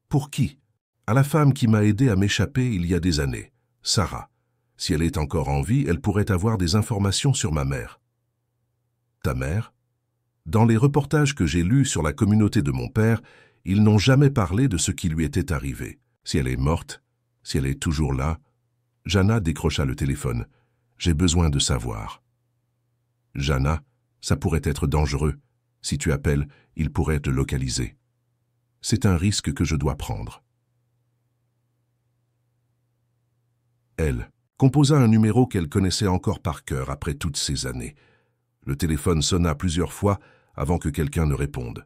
Pour qui? À la femme qui m'a aidé à m'échapper il y a des années. Sarah. Si elle est encore en vie, elle pourrait avoir des informations sur ma mère. Ta mère? Dans les reportages que j'ai lus sur la communauté de mon père, ils n'ont jamais parlé de ce qui lui était arrivé. Si elle est morte, si elle est toujours là... Jana décrocha le téléphone. J'ai besoin de savoir. Jana, ça pourrait être dangereux. Si tu appelles, il pourrait te localiser. C'est un risque que je dois prendre. Elle composa un numéro qu'elle connaissait encore par cœur après toutes ces années. Le téléphone sonna plusieurs fois avant que quelqu'un ne réponde.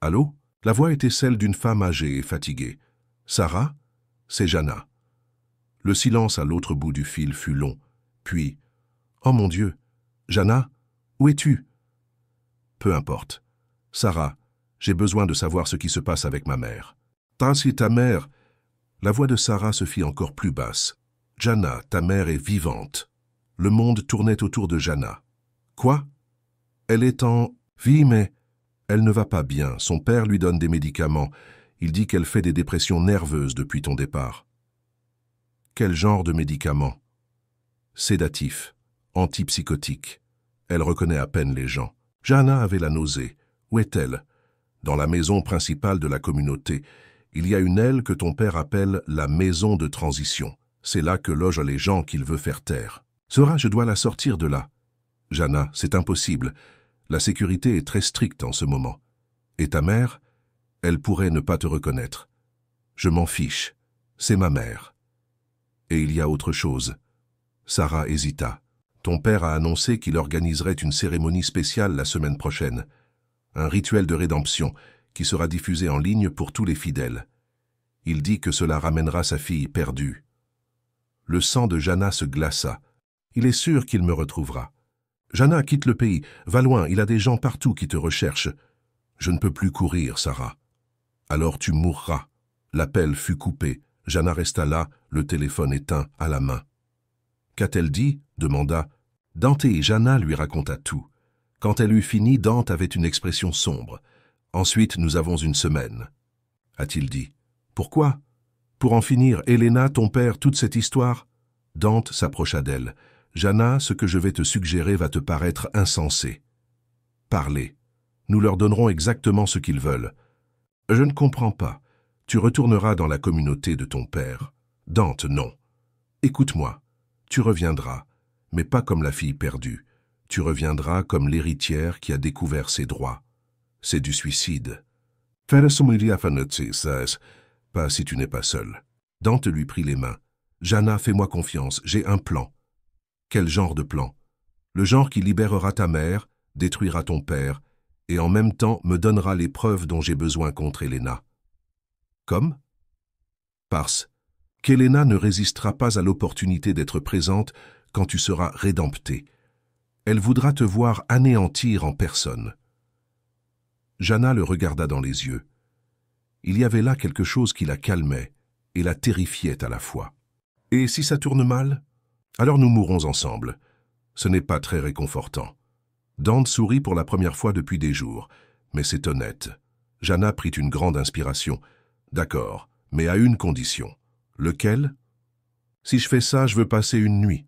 Allô? La voix était celle d'une femme âgée et fatiguée. Sarah? C'est Jana. Le silence à l'autre bout du fil fut long. Puis, « Oh mon Dieu! Jana? Où es-tu? » Peu importe. Sarah, j'ai besoin de savoir ce qui se passe avec ma mère. C'est ta mère. La voix de Sarah se fit encore plus basse. Jana, ta mère est vivante. Le monde tournait autour de Jana. Quoi? Elle est en vie, mais elle ne va pas bien. Son père lui donne des médicaments. Il dit qu'elle fait des dépressions nerveuses depuis ton départ. Quel genre de médicaments? Sédatifs, antipsychotiques. Elle reconnaît à peine les gens. Jana avait la nausée. Où est-elle? Dans la maison principale de la communauté. Il y a une aile que ton père appelle la maison de transition. C'est là que logent les gens qu'il veut faire taire. Sora, je dois la sortir de là. Jana, c'est impossible. La sécurité est très stricte en ce moment. Et ta mère? Elle pourrait ne pas te reconnaître. Je m'en fiche. C'est ma mère. Et il y a autre chose. Sarah hésita. Ton père a annoncé qu'il organiserait une cérémonie spéciale la semaine prochaine. Un rituel de rédemption qui sera diffusé en ligne pour tous les fidèles. Il dit que cela ramènera sa fille perdue. Le sang de Jana se glaça. Il est sûr qu'il me retrouvera. Jana, quitte le pays. Va loin, il a des gens partout qui te recherchent. Je ne peux plus courir, Sarah. Alors tu mourras. L'appel fut coupé. Jana resta là, le téléphone éteint à la main. Qu'a-t-elle dit? Demanda. Dante et Jana lui raconta tout. Quand elle eut fini, Dante avait une expression sombre. Ensuite, nous avons une semaine. A-t-il dit. Pourquoi? Pour en finir, Helena, ton père, toute cette histoire? Dante s'approcha d'elle. Jana, ce que je vais te suggérer va te paraître insensé. Parlez. Nous leur donnerons exactement ce qu'ils veulent. Je ne comprends pas. Tu retourneras dans la communauté de ton père. Dante, non. Écoute-moi. Tu reviendras, mais pas comme la fille perdue. Tu reviendras comme l'héritière qui a découvert ses droits. C'est du suicide. Pas si tu n'es pas seul. Dante lui prit les mains. Jana, fais-moi confiance, j'ai un plan. Quel genre de plan? Le genre qui libérera ta mère, détruira ton père, et en même temps me donnera les preuves dont j'ai besoin contre Helena. Comme? Parce qu'Helena ne résistera pas à l'opportunité d'être présente quand tu seras rédempté. Elle voudra te voir anéantir en personne. Jana le regarda dans les yeux. Il y avait là quelque chose qui la calmait et la terrifiait à la fois. Et si ça tourne mal? Alors nous mourrons ensemble. Ce n'est pas très réconfortant. Dante sourit pour la première fois depuis des jours, mais c'est honnête. Jana prit une grande inspiration. D'accord, mais à une condition. Lequel? Si je fais ça, je veux passer une nuit.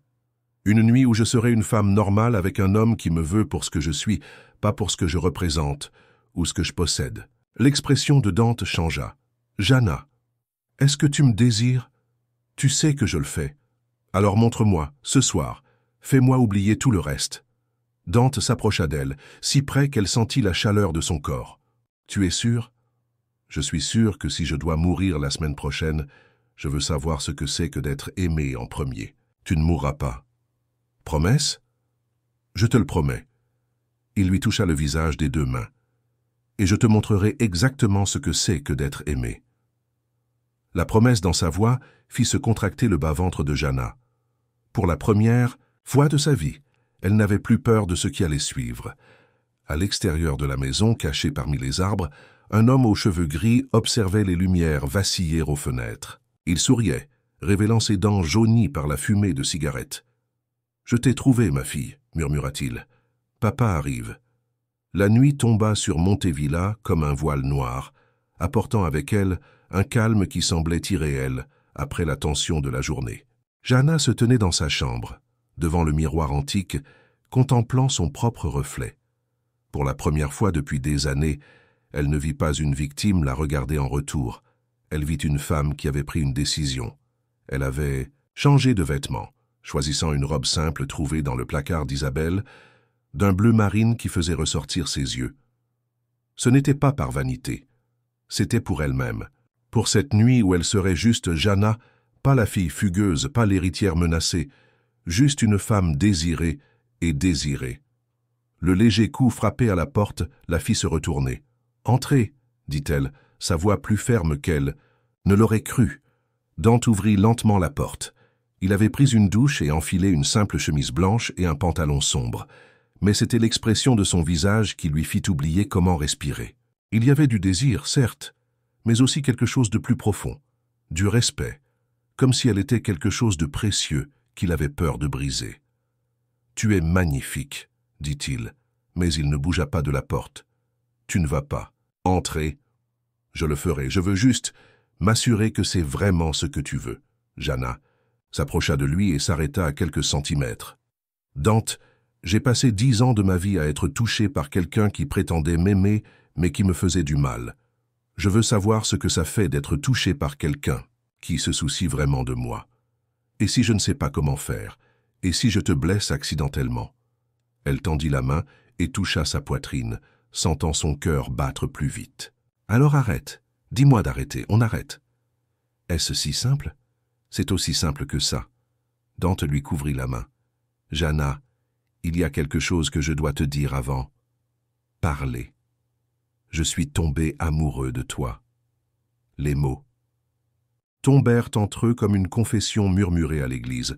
Une nuit où je serai une femme normale avec un homme qui me veut pour ce que je suis, pas pour ce que je représente ou ce que je possède. L'expression de Dante changea. Jana, est-ce que tu me désires? Tu sais que je le fais. Alors montre-moi, ce soir. Fais-moi oublier tout le reste. Dante s'approcha d'elle, si près qu'elle sentit la chaleur de son corps. Tu es sûr? Je suis sûr que si je dois mourir la semaine prochaine, je veux savoir ce que c'est que d'être aimé en premier. Tu ne mourras pas. Promesse? Je te le promets. Il lui toucha le visage des deux mains. Et je te montrerai exactement ce que c'est que d'être aimé. La promesse dans sa voix fit se contracter le bas-ventre de Jana. Pour la première fois de sa vie, elle n'avait plus peur de ce qui allait suivre. À l'extérieur de la maison, caché parmi les arbres, un homme aux cheveux gris observait les lumières vaciller aux fenêtres. Il souriait, révélant ses dents jaunies par la fumée de cigarette. « Je t'ai trouvé, ma fille, » murmura-t-il. « Papa arrive. » La nuit tomba sur Montevilla comme un voile noir, apportant avec elle un calme qui semblait irréel après la tension de la journée. Jana se tenait dans sa chambre, devant le miroir antique, contemplant son propre reflet. Pour la première fois depuis des années, elle ne vit pas une victime la regarder en retour. Elle vit une femme qui avait pris une décision. Elle avait changé de vêtements, choisissant une robe simple trouvée dans le placard d'Isabelle, d'un bleu marine qui faisait ressortir ses yeux. Ce n'était pas par vanité, c'était pour elle-même, pour cette nuit où elle serait juste Jana, pas la fille fugueuse, pas l'héritière menacée, juste une femme désirée et désirée. Le léger coup frappé à la porte la fit se retourner. « Entrez !» dit-elle, sa voix plus ferme qu'elle ne l'aurait cru. Dante ouvrit lentement la porte. Il avait pris une douche et enfilé une simple chemise blanche et un pantalon sombre. Mais c'était l'expression de son visage qui lui fit oublier comment respirer. Il y avait du désir, certes, mais aussi quelque chose de plus profond, du respect, comme si elle était quelque chose de précieux qu'il avait peur de briser. « Tu es magnifique », dit-il, mais il ne bougea pas de la porte. « Tu ne vas pas. Entrez. »« Je le ferai. Je veux juste m'assurer que c'est vraiment ce que tu veux. » Jana s'approcha de lui et s'arrêta à quelques centimètres. « Dante, j'ai passé 10 ans de ma vie à être touché par quelqu'un qui prétendait m'aimer, mais qui me faisait du mal. Je veux savoir ce que ça fait d'être touché par quelqu'un qui se soucie vraiment de moi. Et si je ne sais pas comment faire? Et si je te blesse accidentellement ?» Elle tendit la main et toucha sa poitrine, sentant son cœur battre plus vite. « Alors arrête. Dis-moi d'arrêter. On arrête. » « Est-ce si simple? » « C'est aussi simple que ça. » Dante lui couvrit la main. « Jana, il y a quelque chose que je dois te dire avant. Parler. Je suis tombé amoureux de toi. » Les mots tombèrent entre eux comme une confession murmurée à l'église.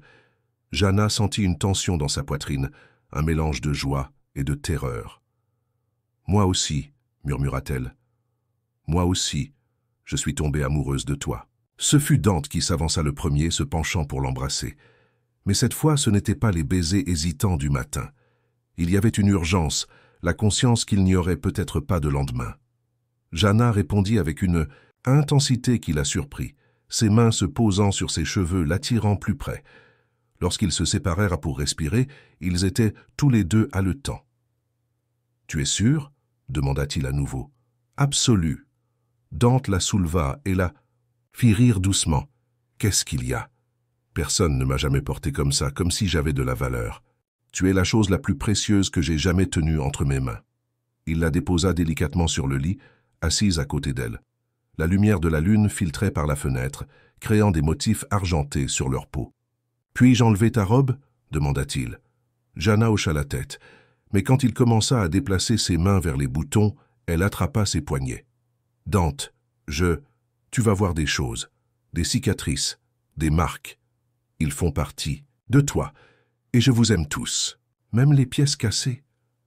Jana sentit une tension dans sa poitrine, un mélange de joie et de terreur. « Moi aussi, » murmura-t-elle. « Moi aussi, je suis tombée amoureuse de toi. » Ce fut Dante qui s'avança le premier, se penchant pour l'embrasser. Mais cette fois, ce n'étaient pas les baisers hésitants du matin. Il y avait une urgence, la conscience qu'il n'y aurait peut-être pas de lendemain. Jana répondit avec une intensité qui la surprit, ses mains se posant sur ses cheveux, l'attirant plus près. Lorsqu'ils se séparèrent pour respirer, ils étaient tous les deux haletants. « Tu es sûr ?» demanda-t-il à nouveau. « Absolu. » Dante la souleva et la fit rire doucement. « Qu'est-ce qu'il y a? Personne ne m'a jamais porté comme ça, comme si j'avais de la valeur. Tu es la chose la plus précieuse que j'ai jamais tenue entre mes mains. » Il la déposa délicatement sur le lit, assise à côté d'elle. La lumière de la lune filtrait par la fenêtre, créant des motifs argentés sur leur peau. « Puis-je enlever ta robe ?» demanda-t-il. Jana hocha la tête, mais quand il commença à déplacer ses mains vers les boutons, elle attrapa ses poignets. « Dante, tu vas voir des choses, des cicatrices, des marques. Ils font partie de toi, et je vous aime tous, même les pièces cassées,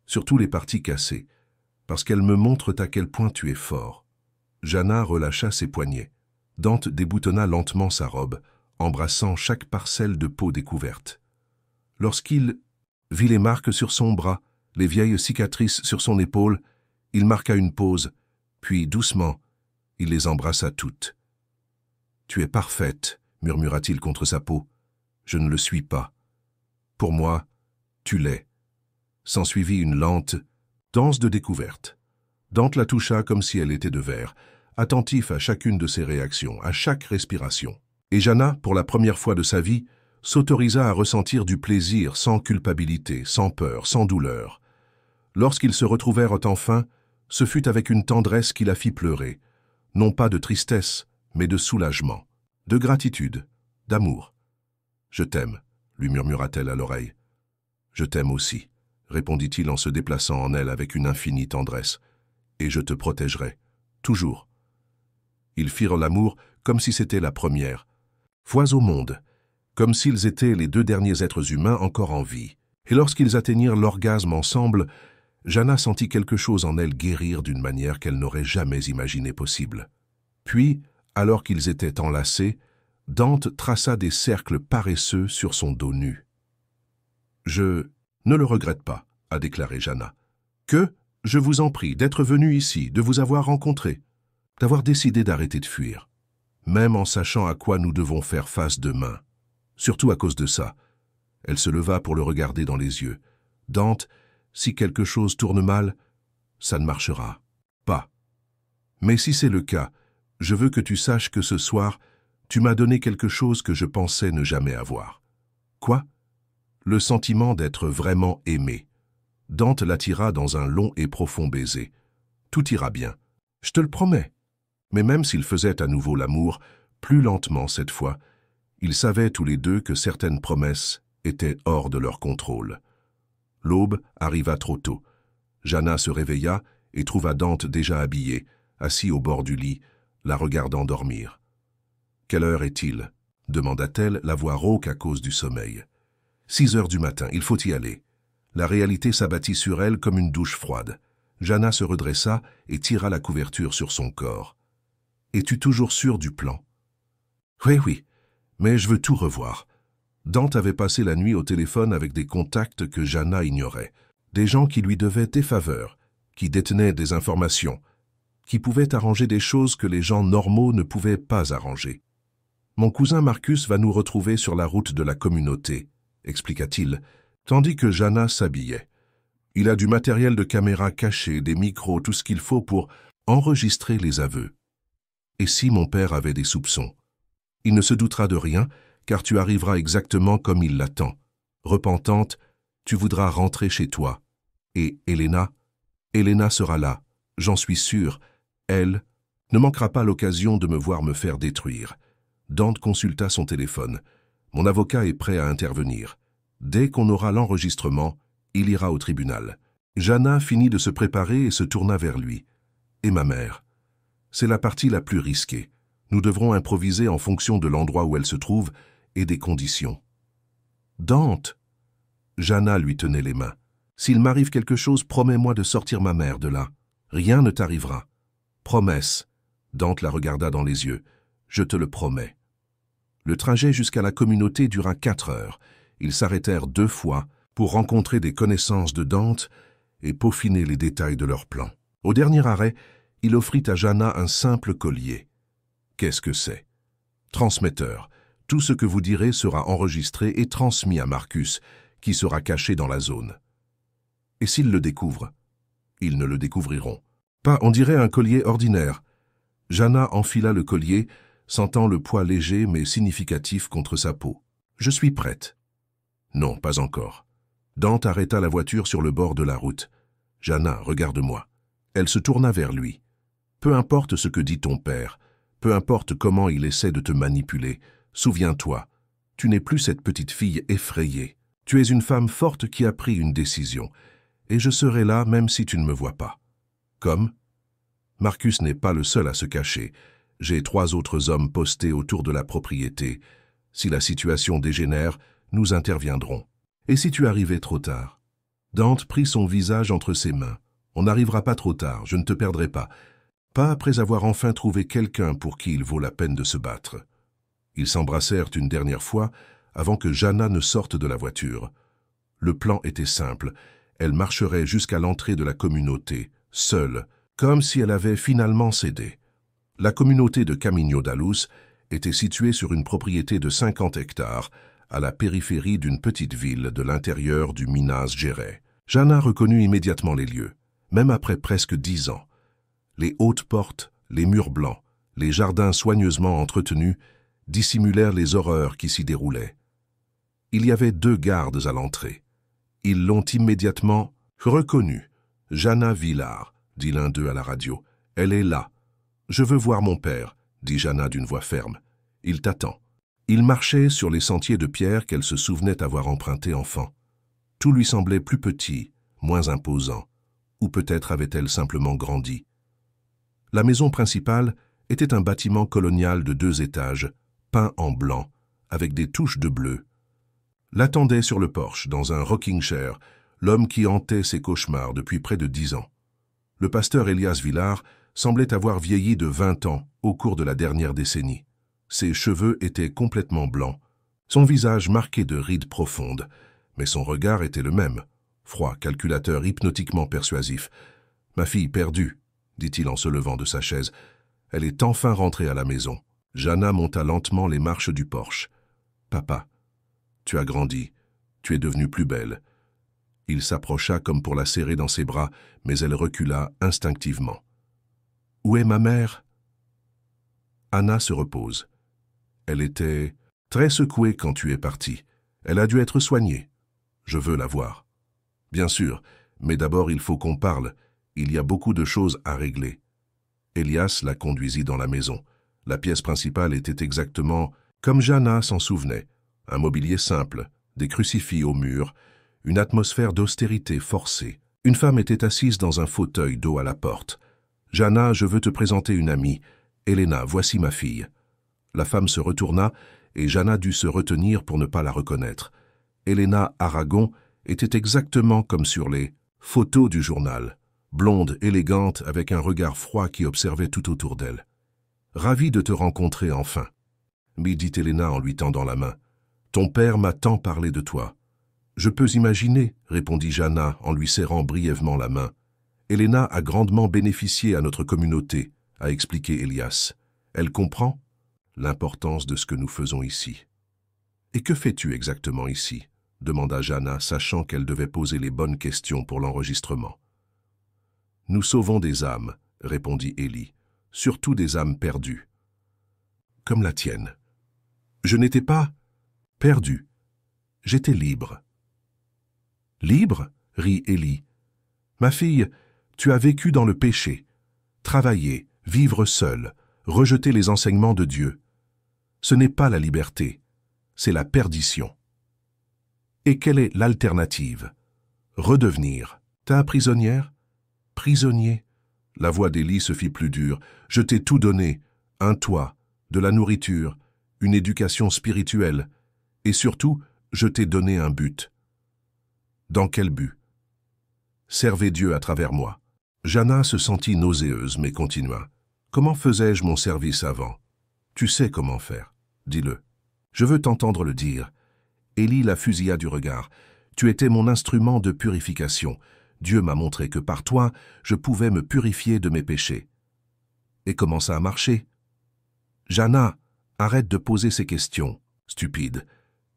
surtout les parties cassées, parce qu'elles me montrent à quel point tu es fort. » Jana relâcha ses poignets. Dante déboutonna lentement sa robe, embrassant chaque parcelle de peau découverte. Lorsqu'il vit les marques sur son bras, les vieilles cicatrices sur son épaule, il marqua une pause, puis doucement, il les embrassa toutes. « Tu es parfaite, » murmura-t-il contre sa peau. « Je ne le suis pas. Pour moi, tu l'es. » S'ensuivit une lente danse de découverte. Dante la toucha comme si elle était de verre, attentif à chacune de ses réactions, à chaque respiration. Et Jana, pour la première fois de sa vie, s'autorisa à ressentir du plaisir sans culpabilité, sans peur, sans douleur. Lorsqu'ils se retrouvèrent enfin, ce fut avec une tendresse qui la fit pleurer, non pas de tristesse, mais de soulagement, de gratitude, d'amour. « Je t'aime », lui murmura-t-elle à l'oreille. « Je t'aime aussi », répondit-il en se déplaçant en elle avec une infinie tendresse. « Et je te protégerai, toujours. » Ils firent l'amour comme si c'était la première fois au monde, comme s'ils étaient les 2 derniers êtres humains encore en vie. Et lorsqu'ils atteignirent l'orgasme ensemble, Jana sentit quelque chose en elle guérir d'une manière qu'elle n'aurait jamais imaginé possible. Puis, alors qu'ils étaient enlacés, Dante traça des cercles paresseux sur son dos nu. « Je ne le regrette pas, » a déclaré Jana. « Que, je vous en prie, d'être venu ici, de vous avoir rencontré, d'avoir décidé d'arrêter de fuir, même en sachant à quoi nous devons faire face demain. Surtout à cause de ça. » Elle se leva pour le regarder dans les yeux. Dante, si quelque chose tourne mal, ça ne marchera pas. Mais si c'est le cas, je veux que tu saches que ce soir, tu m'as donné quelque chose que je pensais ne jamais avoir. Quoi? Le sentiment d'être vraiment aimé. Dante l'attira dans un long et profond baiser. Tout ira bien. Je te le promets. Mais même s'ils faisaient à nouveau l'amour, plus lentement cette fois, ils savaient tous les deux que certaines promesses étaient hors de leur contrôle. L'aube arriva trop tôt. Jana se réveilla et trouva Dante déjà habillé, assis au bord du lit, la regardant dormir. « Quelle heure est-il » demanda-t-elle, la voix rauque à cause du sommeil. « 6 heures du matin, il faut y aller. » La réalité s'abattit sur elle comme une douche froide. Jana se redressa et tira la couverture sur son corps. « Es-tu toujours sûr du plan ?»« Oui, mais je veux tout revoir. » Dante avait passé la nuit au téléphone avec des contacts que Jana ignorait, des gens qui lui devaient des faveurs, qui détenaient des informations, qui pouvaient arranger des choses que les gens normaux ne pouvaient pas arranger. « Mon cousin Marcus va nous retrouver sur la route de la communauté, » expliqua-t-il, tandis que Jana s'habillait. « Il a du matériel de caméra caché, des micros, tout ce qu'il faut pour enregistrer les aveux. Et si mon père avait des soupçons? Il ne se doutera de rien, car tu arriveras exactement comme il l'attend. Repentante, tu voudras rentrer chez toi. Et Elena sera là, j'en suis sûr. Elle ne manquera pas l'occasion de me voir me faire détruire. » Dante consulta son téléphone. « Mon avocat est prêt à intervenir. Dès qu'on aura l'enregistrement, il ira au tribunal. » Jana finit de se préparer et se tourna vers lui. « Et ma mère? C'est la partie la plus risquée. Nous devrons improviser en fonction de l'endroit où elle se trouve et des conditions. »« Dante !» Jana lui tenait les mains. « S'il m'arrive quelque chose, promets-moi de sortir ma mère de là. Rien ne t'arrivera. »« Promesse. » Dante la regarda dans les yeux. « Je te le promets. » Le trajet jusqu'à la communauté dura 4 heures. Ils s'arrêtèrent 2 fois pour rencontrer des connaissances de Dante et peaufiner les détails de leur plan. Au dernier arrêt, il offrit à Jana un simple collier. Qu'est-ce que c'est? Transmetteur. Tout ce que vous direz sera enregistré et transmis à Marcus, qui sera caché dans la zone. Et s'ils le découvrent? Ils ne le découvriront. Pas, on dirait un collier ordinaire. Jana enfila le collier, sentant le poids léger mais significatif contre sa peau. Je suis prête. Non, pas encore. Dante arrêta la voiture sur le bord de la route. Jana, regarde-moi. Elle se tourna vers lui. Peu importe ce que dit ton père, peu importe comment il essaie de te manipuler, souviens-toi, tu n'es plus cette petite fille effrayée. Tu es une femme forte qui a pris une décision, et je serai là même si tu ne me vois pas. Comme? Marcus n'est pas le seul à se cacher. J'ai 3 autres hommes postés autour de la propriété. Si la situation dégénère, nous interviendrons. Et si tu arrivais trop tard? Dante prit son visage entre ses mains. On n'arrivera pas trop tard, je ne te perdrai pas. Pas après avoir enfin trouvé quelqu'un pour qui il vaut la peine de se battre. Ils s'embrassèrent une dernière fois avant que Jana ne sorte de la voiture. Le plan était simple. Elle marcherait jusqu'à l'entrée de la communauté, seule, comme si elle avait finalement cédé. La communauté de Camino da Luz était située sur une propriété de 50 hectares, à la périphérie d'une petite ville de l'intérieur du Minas Gerais. Jana reconnut immédiatement les lieux, même après presque 10 ans. Les hautes portes, les murs blancs, les jardins soigneusement entretenus dissimulèrent les horreurs qui s'y déroulaient. Il y avait 2 gardes à l'entrée. Ils l'ont immédiatement reconnue. « Jana Villar », dit l'un d'eux à la radio. « Elle est là. »« Je veux voir mon père », dit Jana d'une voix ferme. « Il t'attend. » Il marchait sur les sentiers de pierre qu'elle se souvenait avoir empruntés enfant. Tout lui semblait plus petit, moins imposant, ou peut-être avait-elle simplement grandi. La maison principale était un bâtiment colonial de 2 étages, peint en blanc, avec des touches de bleu. L'attendait sur le porche, dans un rocking chair, l'homme qui hantait ses cauchemars depuis près de 10 ans. Le pasteur Elias Villar semblait avoir vieilli de 20 ans au cours de la dernière décennie. Ses cheveux étaient complètement blancs, son visage marqué de rides profondes, mais son regard était le même, froid, calculateur, hypnotiquement persuasif. « Ma fille perdue », dit-il en se levant de sa chaise. « Elle est enfin rentrée à la maison. » Jana monta lentement les marches du porche. « Papa, tu as grandi, tu es devenue plus belle. Il s'approcha comme pour la serrer dans ses bras, mais elle recula instinctivement. « Où est ma mère ?» Anna se repose. Elle était très secouée quand tu es parti. Elle a dû être soignée. Je veux la voir. Bien sûr, mais d'abord il faut qu'on parle. Il y a beaucoup de choses à régler. Elias la conduisit dans la maison. La pièce principale était exactement comme Jana s'en souvenait. Un mobilier simple, des crucifix au mur, une atmosphère d'austérité forcée. Une femme était assise dans un fauteuil dos à la porte. « Jana, je veux te présenter une amie. Elena, voici ma fille. » La femme se retourna et Jana dut se retenir pour ne pas la reconnaître. Elena Aragon était exactement comme sur les photos du journal, blonde, élégante, avec un regard froid qui observait tout autour d'elle. « Ravi de te rencontrer enfin. » me dit Elena en lui tendant la main. « Ton père m'a tant parlé de toi. »« Je peux imaginer, » répondit Jana en lui serrant brièvement la main. « Elena a grandement bénéficié à notre communauté, » a expliqué Elias. « Elle comprend l'importance de ce que nous faisons ici. »« Et que fais-tu exactement ici ?» demanda Jana, sachant qu'elle devait poser les bonnes questions pour l'enregistrement. « Nous sauvons des âmes, » répondit Élie, « surtout des âmes perdues. »« Comme la tienne. »« Je n'étais pas perdu. J'étais libre. »« Libre ?» rit Élie. « Ma fille, tu as vécu dans le péché, travailler, vivre seul, rejeter les enseignements de Dieu. Ce n'est pas la liberté, c'est la perdition. Et quelle est l'alternative? Redevenir ta prisonnière? Prisonnier? La voix d'Élie se fit plus dure. Je t'ai tout donné, un toit, de la nourriture, une éducation spirituelle, et surtout, je t'ai donné un but. Dans quel but? Servez Dieu à travers moi. Jana se sentit nauséeuse, mais continua. Comment faisais-je mon service avant? Tu sais comment faire. Dis-le. Je veux t'entendre le dire. Élie la fusilla du regard. Tu étais mon instrument de purification. Dieu m'a montré que par toi, je pouvais me purifier de mes péchés. Et comment ça a marché? Jana, arrête de poser ces questions. Stupide.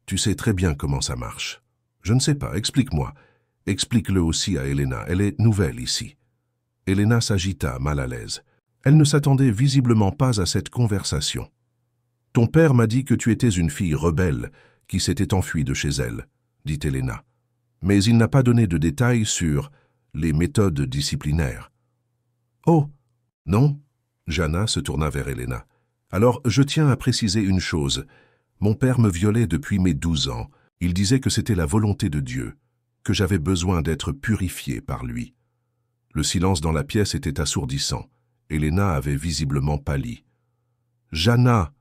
Tu sais très bien comment ça marche. Je ne sais pas, explique-moi. Explique-le aussi à Elena, elle est nouvelle ici. Elena s'agita, mal à l'aise. Elle ne s'attendait visiblement pas à cette conversation. Ton père m'a dit que tu étais une fille rebelle qui s'était enfuie de chez elle, dit Elena. Mais il n'a pas donné de détails sur les méthodes disciplinaires. Oh, non, Jana se tourna vers Elena. Alors, je tiens à préciser une chose. Mon père me violait depuis mes 12 ans. Il disait que c'était la volonté de Dieu, que j'avais besoin d'être purifié par lui. Le silence dans la pièce était assourdissant. Elena avait visiblement pâli. « Jana !»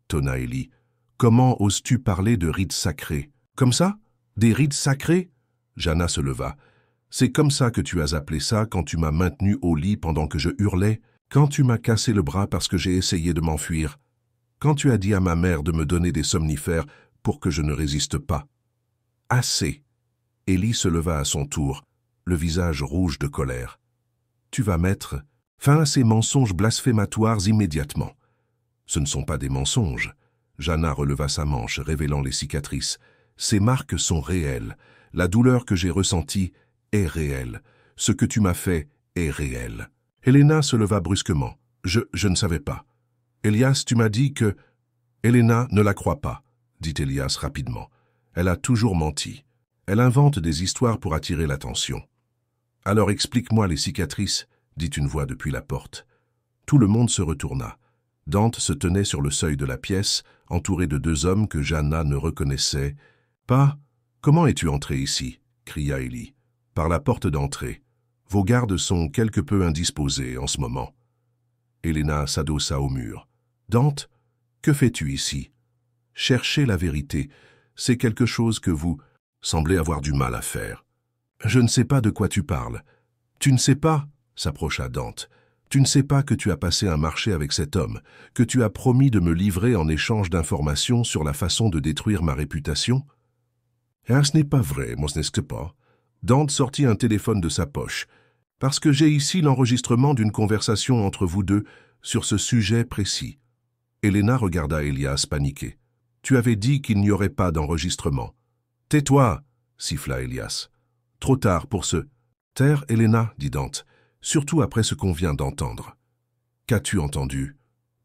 tonna Élie. « Comment oses-tu parler de rites sacrés? Comme ça? Des rites sacrés ?» Jana se leva. « C'est comme ça que tu as appelé ça quand tu m'as maintenu au lit pendant que je hurlais, quand tu m'as cassé le bras parce que j'ai essayé de m'enfuir, quand tu as dit à ma mère de me donner des somnifères pour que je ne résiste pas. »« Assez !» Élie se leva à son tour, le visage rouge de colère. « Tu vas mettre fin à ces mensonges blasphématoires immédiatement. » « Ce ne sont pas des mensonges. » Jana releva sa manche, révélant les cicatrices. « Ces marques sont réelles. La douleur que j'ai ressentie est réelle. Ce que tu m'as fait est réel. » Elena se leva brusquement. « Je ne savais pas. Elias, tu m'as dit que... » « Elena, ne la crois pas, » dit Elias rapidement. « Elle a toujours menti. Elle invente des histoires pour attirer l'attention. »« Alors explique-moi les cicatrices, » dit une voix depuis la porte. Tout le monde se retourna. Dante se tenait sur le seuil de la pièce, entouré de 2 hommes que Jana ne reconnaissait. « Pas? Comment es-tu entré ici » cria Élie. « Par la porte d'entrée. Vos gardes sont quelque peu indisposés en ce moment. » Elena s'adossa au mur. « Dante, que fais-tu ici? Chercher la vérité, c'est quelque chose que vous semblez avoir du mal à faire. »« Je ne sais pas de quoi tu parles. »« Tu ne sais pas ?» s'approcha Dante. « Tu ne sais pas que tu as passé un marché avec cet homme, que tu as promis de me livrer en échange d'informations sur la façon de détruire ma réputation? »« Ah, ce n'est pas vrai, mon n'est-ce pas ?» Dante sortit un téléphone de sa poche. « Parce que j'ai ici l'enregistrement d'une conversation entre vous deux sur ce sujet précis. » Elena regarda Elias paniqué. « Tu avais dit qu'il n'y aurait pas d'enregistrement. »« Tais-toi » siffla Elias. Trop tard pour se taire, Helena, dit Dante, surtout après ce qu'on vient d'entendre. Qu'as-tu entendu?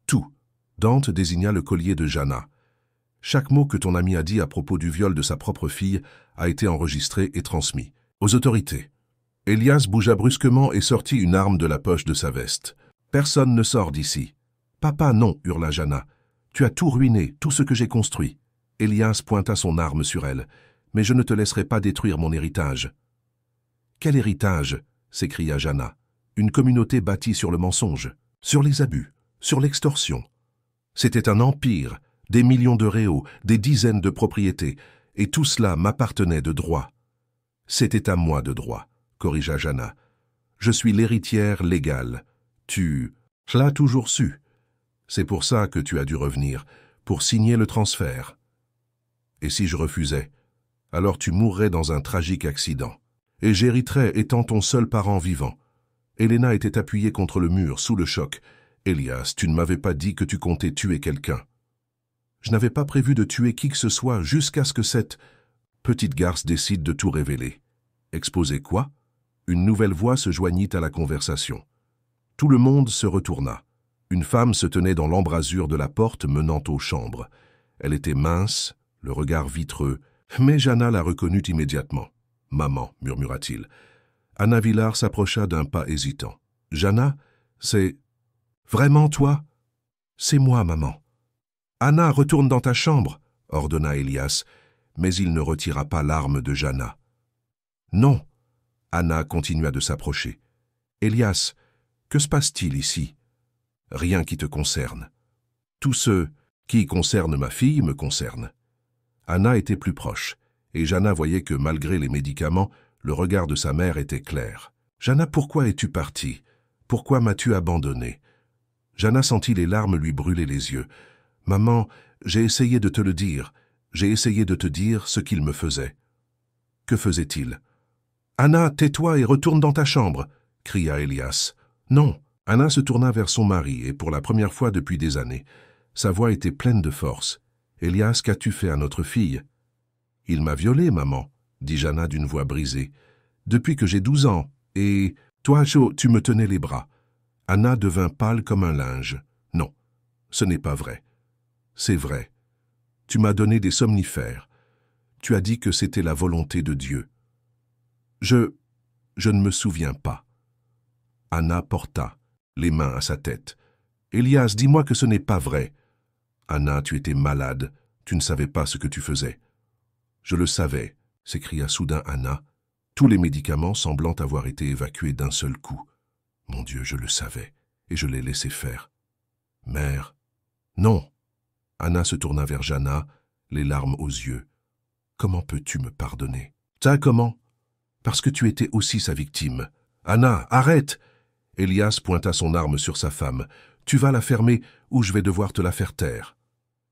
Tout. Dante désigna le collier de Jana. Chaque mot que ton ami a dit à propos du viol de sa propre fille a été enregistré et transmis aux autorités. Elias bougea brusquement et sortit une arme de la poche de sa veste. Personne ne sort d'ici. Papa, non, hurla Jana. Tu as tout ruiné, tout ce que j'ai construit. Elias pointa son arme sur elle. Mais je ne te laisserai pas détruire mon héritage. Quel héritage? S'écria Jana. Une communauté bâtie sur le mensonge, sur les abus, sur l'extorsion. C'était un empire, des millions de réaux, des dizaines de propriétés, et tout cela m'appartenait de droit. C'était à moi de droit, corrigea Jana. Je suis l'héritière légale. Tu l'as toujours su. C'est pour ça que tu as dû revenir, pour signer le transfert. Et si je refusais, alors tu mourrais dans un tragique accident. Et j'hériterais étant ton seul parent vivant. Helena était appuyée contre le mur, sous le choc. Elias, tu ne m'avais pas dit que tu comptais tuer quelqu'un. Je n'avais pas prévu de tuer qui que ce soit jusqu'à ce que cette petite garce décide de tout révéler. Exposer quoi? Une nouvelle voix se joignit à la conversation. Tout le monde se retourna. Une femme se tenait dans l'embrasure de la porte menant aux chambres. Elle était mince, le regard vitreux, mais Jana la reconnut immédiatement. « Maman », murmura-t-il. Anna Villard s'approcha d'un pas hésitant. « Jana, c'est... vraiment toi ?»« C'est moi, maman. »« Anna, retourne dans ta chambre » ordonna Elias, mais il ne retira pas l'arme de Jana. « Non !» Anna continua de s'approcher. « Elias, que se passe-t-il ici ?»« Rien qui te concerne. Tout ce qui concerne ma fille me concerne. » Anna était plus proche, et Jana voyait que malgré les médicaments, le regard de sa mère était clair. « Jana, pourquoi es-tu partie? Pourquoi m'as-tu abandonnée ?» Jana sentit les larmes lui brûler les yeux. « Maman, j'ai essayé de te le dire. J'ai essayé de te dire ce qu'il me faisait. » Que faisait-il? « Anna, tais-toi et retourne dans ta chambre !» cria Elias. « Non !» Anna se tourna vers son mari, et pour la première fois depuis des années, sa voix était pleine de force. « Elias, qu'as-tu fait à notre fille ?»« Il m'a violée, maman, » dit Jana d'une voix brisée. « Depuis que j'ai 12 ans, et toi, Joe, tu me tenais les bras. » Anna devint pâle comme un linge. « Non, ce n'est pas vrai. C'est vrai. Tu m'as donné des somnifères. Tu as dit que c'était la volonté de Dieu. » Je ne me souviens pas. Anna porta les mains à sa tête. « Elias, dis-moi que ce n'est pas vrai. » « Anna, tu étais malade. Tu ne savais pas ce que tu faisais. »« Je le savais, » s'écria soudain Anna, tous les médicaments semblant avoir été évacués d'un seul coup. « Mon Dieu, je le savais, et je l'ai laissé faire. »« Mère. »« Non. » Anna se tourna vers Jana, les larmes aux yeux. « Comment peux-tu me pardonner? »« Ça, comment? Parce que tu étais aussi sa victime. »« Anna, arrête !» Elias pointa son arme sur sa femme. « Tu vas la fermer ou je vais devoir te la faire taire. »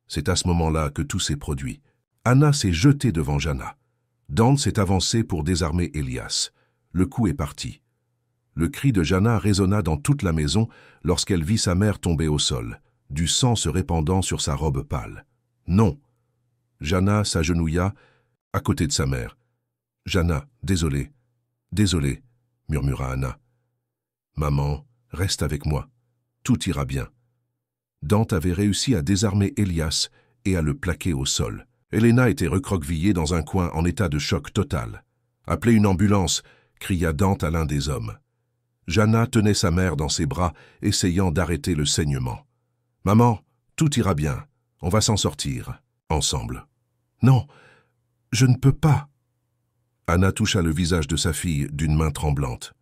C'est à ce moment-là que tout s'est produit. Anna s'est jetée devant Jana. Dante s'est avancé pour désarmer Elias. Le coup est parti. Le cri de Jana résonna dans toute la maison lorsqu'elle vit sa mère tomber au sol, du sang se répandant sur sa robe pâle. « Non !» Jana s'agenouilla à côté de sa mère. « Jana, désolé, désolé, » murmura Anna. « Maman, reste avec moi. Tout ira bien. » Dante avait réussi à désarmer Elias et à le plaquer au sol. Helena était recroquevillée dans un coin en état de choc total. « Appelez une ambulance !» cria Dante à l'un des hommes. Jana tenait sa mère dans ses bras, essayant d'arrêter le saignement. « Maman, tout ira bien. On va s'en sortir. Ensemble. »« Non, je ne peux pas. » Anna toucha le visage de sa fille d'une main tremblante.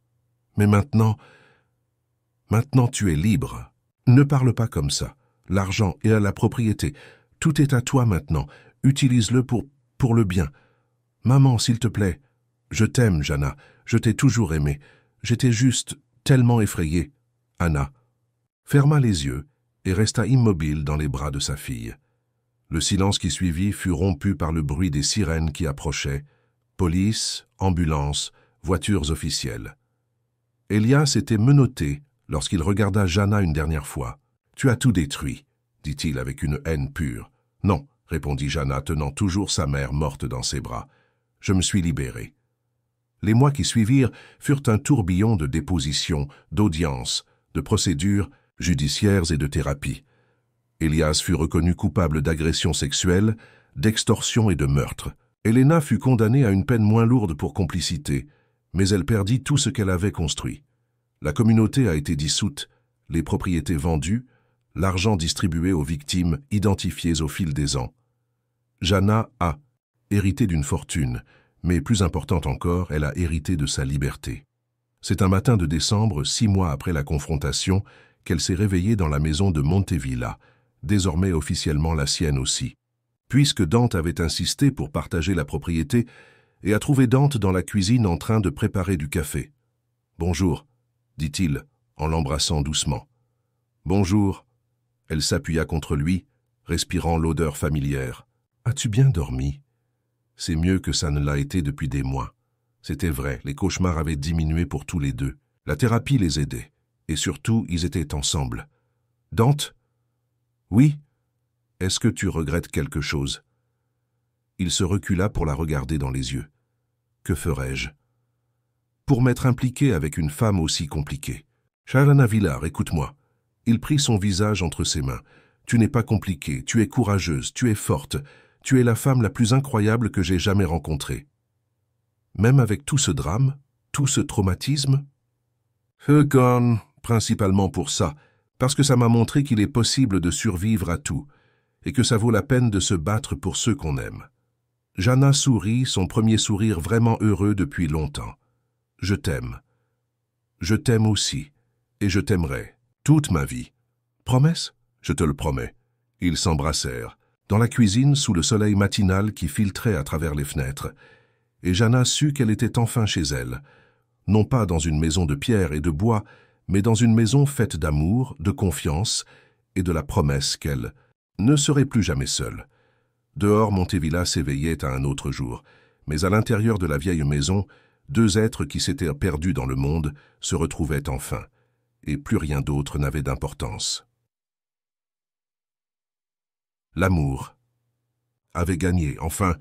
« Mais maintenant tu es libre. » Ne parle pas comme ça. L'argent et la propriété, tout est à toi maintenant. Utilise-le pour le bien. Maman, s'il te plaît. Je t'aime, Jana. Je t'ai toujours aimé. J'étais juste tellement effrayée. Anna ferma les yeux et resta immobile dans les bras de sa fille. Le silence qui suivit fut rompu par le bruit des sirènes qui approchaient. Police, ambulance, voitures officielles. Elias était menotté lorsqu'il regarda Jana une dernière fois. « Tu as tout détruit », dit-il avec une haine pure. « Non », répondit Jana, tenant toujours sa mère morte dans ses bras. « Je me suis libéré. » Les mois qui suivirent furent un tourbillon de dépositions, d'audiences, de procédures judiciaires et de thérapies. Elias fut reconnu coupable d'agression sexuelle, d'extorsion et de meurtre. Elena fut condamnée à une peine moins lourde pour complicité, mais elle perdit tout ce qu'elle avait construit. La communauté a été dissoute, les propriétés vendues, l'argent distribué aux victimes identifiées au fil des ans. Jana a hérité d'une fortune, mais plus importante encore, elle a hérité de sa liberté. C'est un matin de décembre, 6 mois après la confrontation, qu'elle s'est réveillée dans la maison de Montevilla, désormais officiellement la sienne aussi. Puisque Dante avait insisté pour partager la propriété et a trouvé Dante dans la cuisine en train de préparer du café. « Bonjour », dit-il, en l'embrassant doucement. « Bonjour ». Elle s'appuya contre lui, respirant l'odeur familière. « As-tu bien dormi ?» C'est mieux que ça ne l'a été depuis des mois. C'était vrai, les cauchemars avaient diminué pour tous les deux. La thérapie les aidait. Et surtout, ils étaient ensemble. « Dante ? Oui ? Est-ce que tu regrettes quelque chose ?» Il se recula pour la regarder dans les yeux. « Que ferais-je » pour m'être impliqué avec une femme aussi compliquée. « Sharana Villar, écoute-moi. » Il prit son visage entre ses mains. « Tu n'es pas compliquée, tu es courageuse, tu es forte. Tu es la femme la plus incroyable que j'ai jamais rencontrée. Même avec tout ce drame, tout ce traumatisme ?» Con, principalement pour ça, parce que ça m'a montré qu'il est possible de survivre à tout, et que ça vaut la peine de se battre pour ceux qu'on aime. Jana sourit, son premier sourire vraiment heureux depuis longtemps. « Je t'aime. Je t'aime aussi, et je t'aimerai, toute ma vie. Promesse ? Je te le promets. » Ils s'embrassèrent, dans la cuisine sous le soleil matinal qui filtrait à travers les fenêtres, et Jana sut qu'elle était enfin chez elle, non pas dans une maison de pierre et de bois, mais dans une maison faite d'amour, de confiance et de la promesse qu'elle ne serait plus jamais seule. Dehors, Montevilla s'éveillait à un autre jour, mais à l'intérieur de la vieille maison, 2 êtres qui s'étaient perdus dans le monde se retrouvaient enfin, et plus rien d'autre n'avait d'importance. L'amour avait gagné, enfin,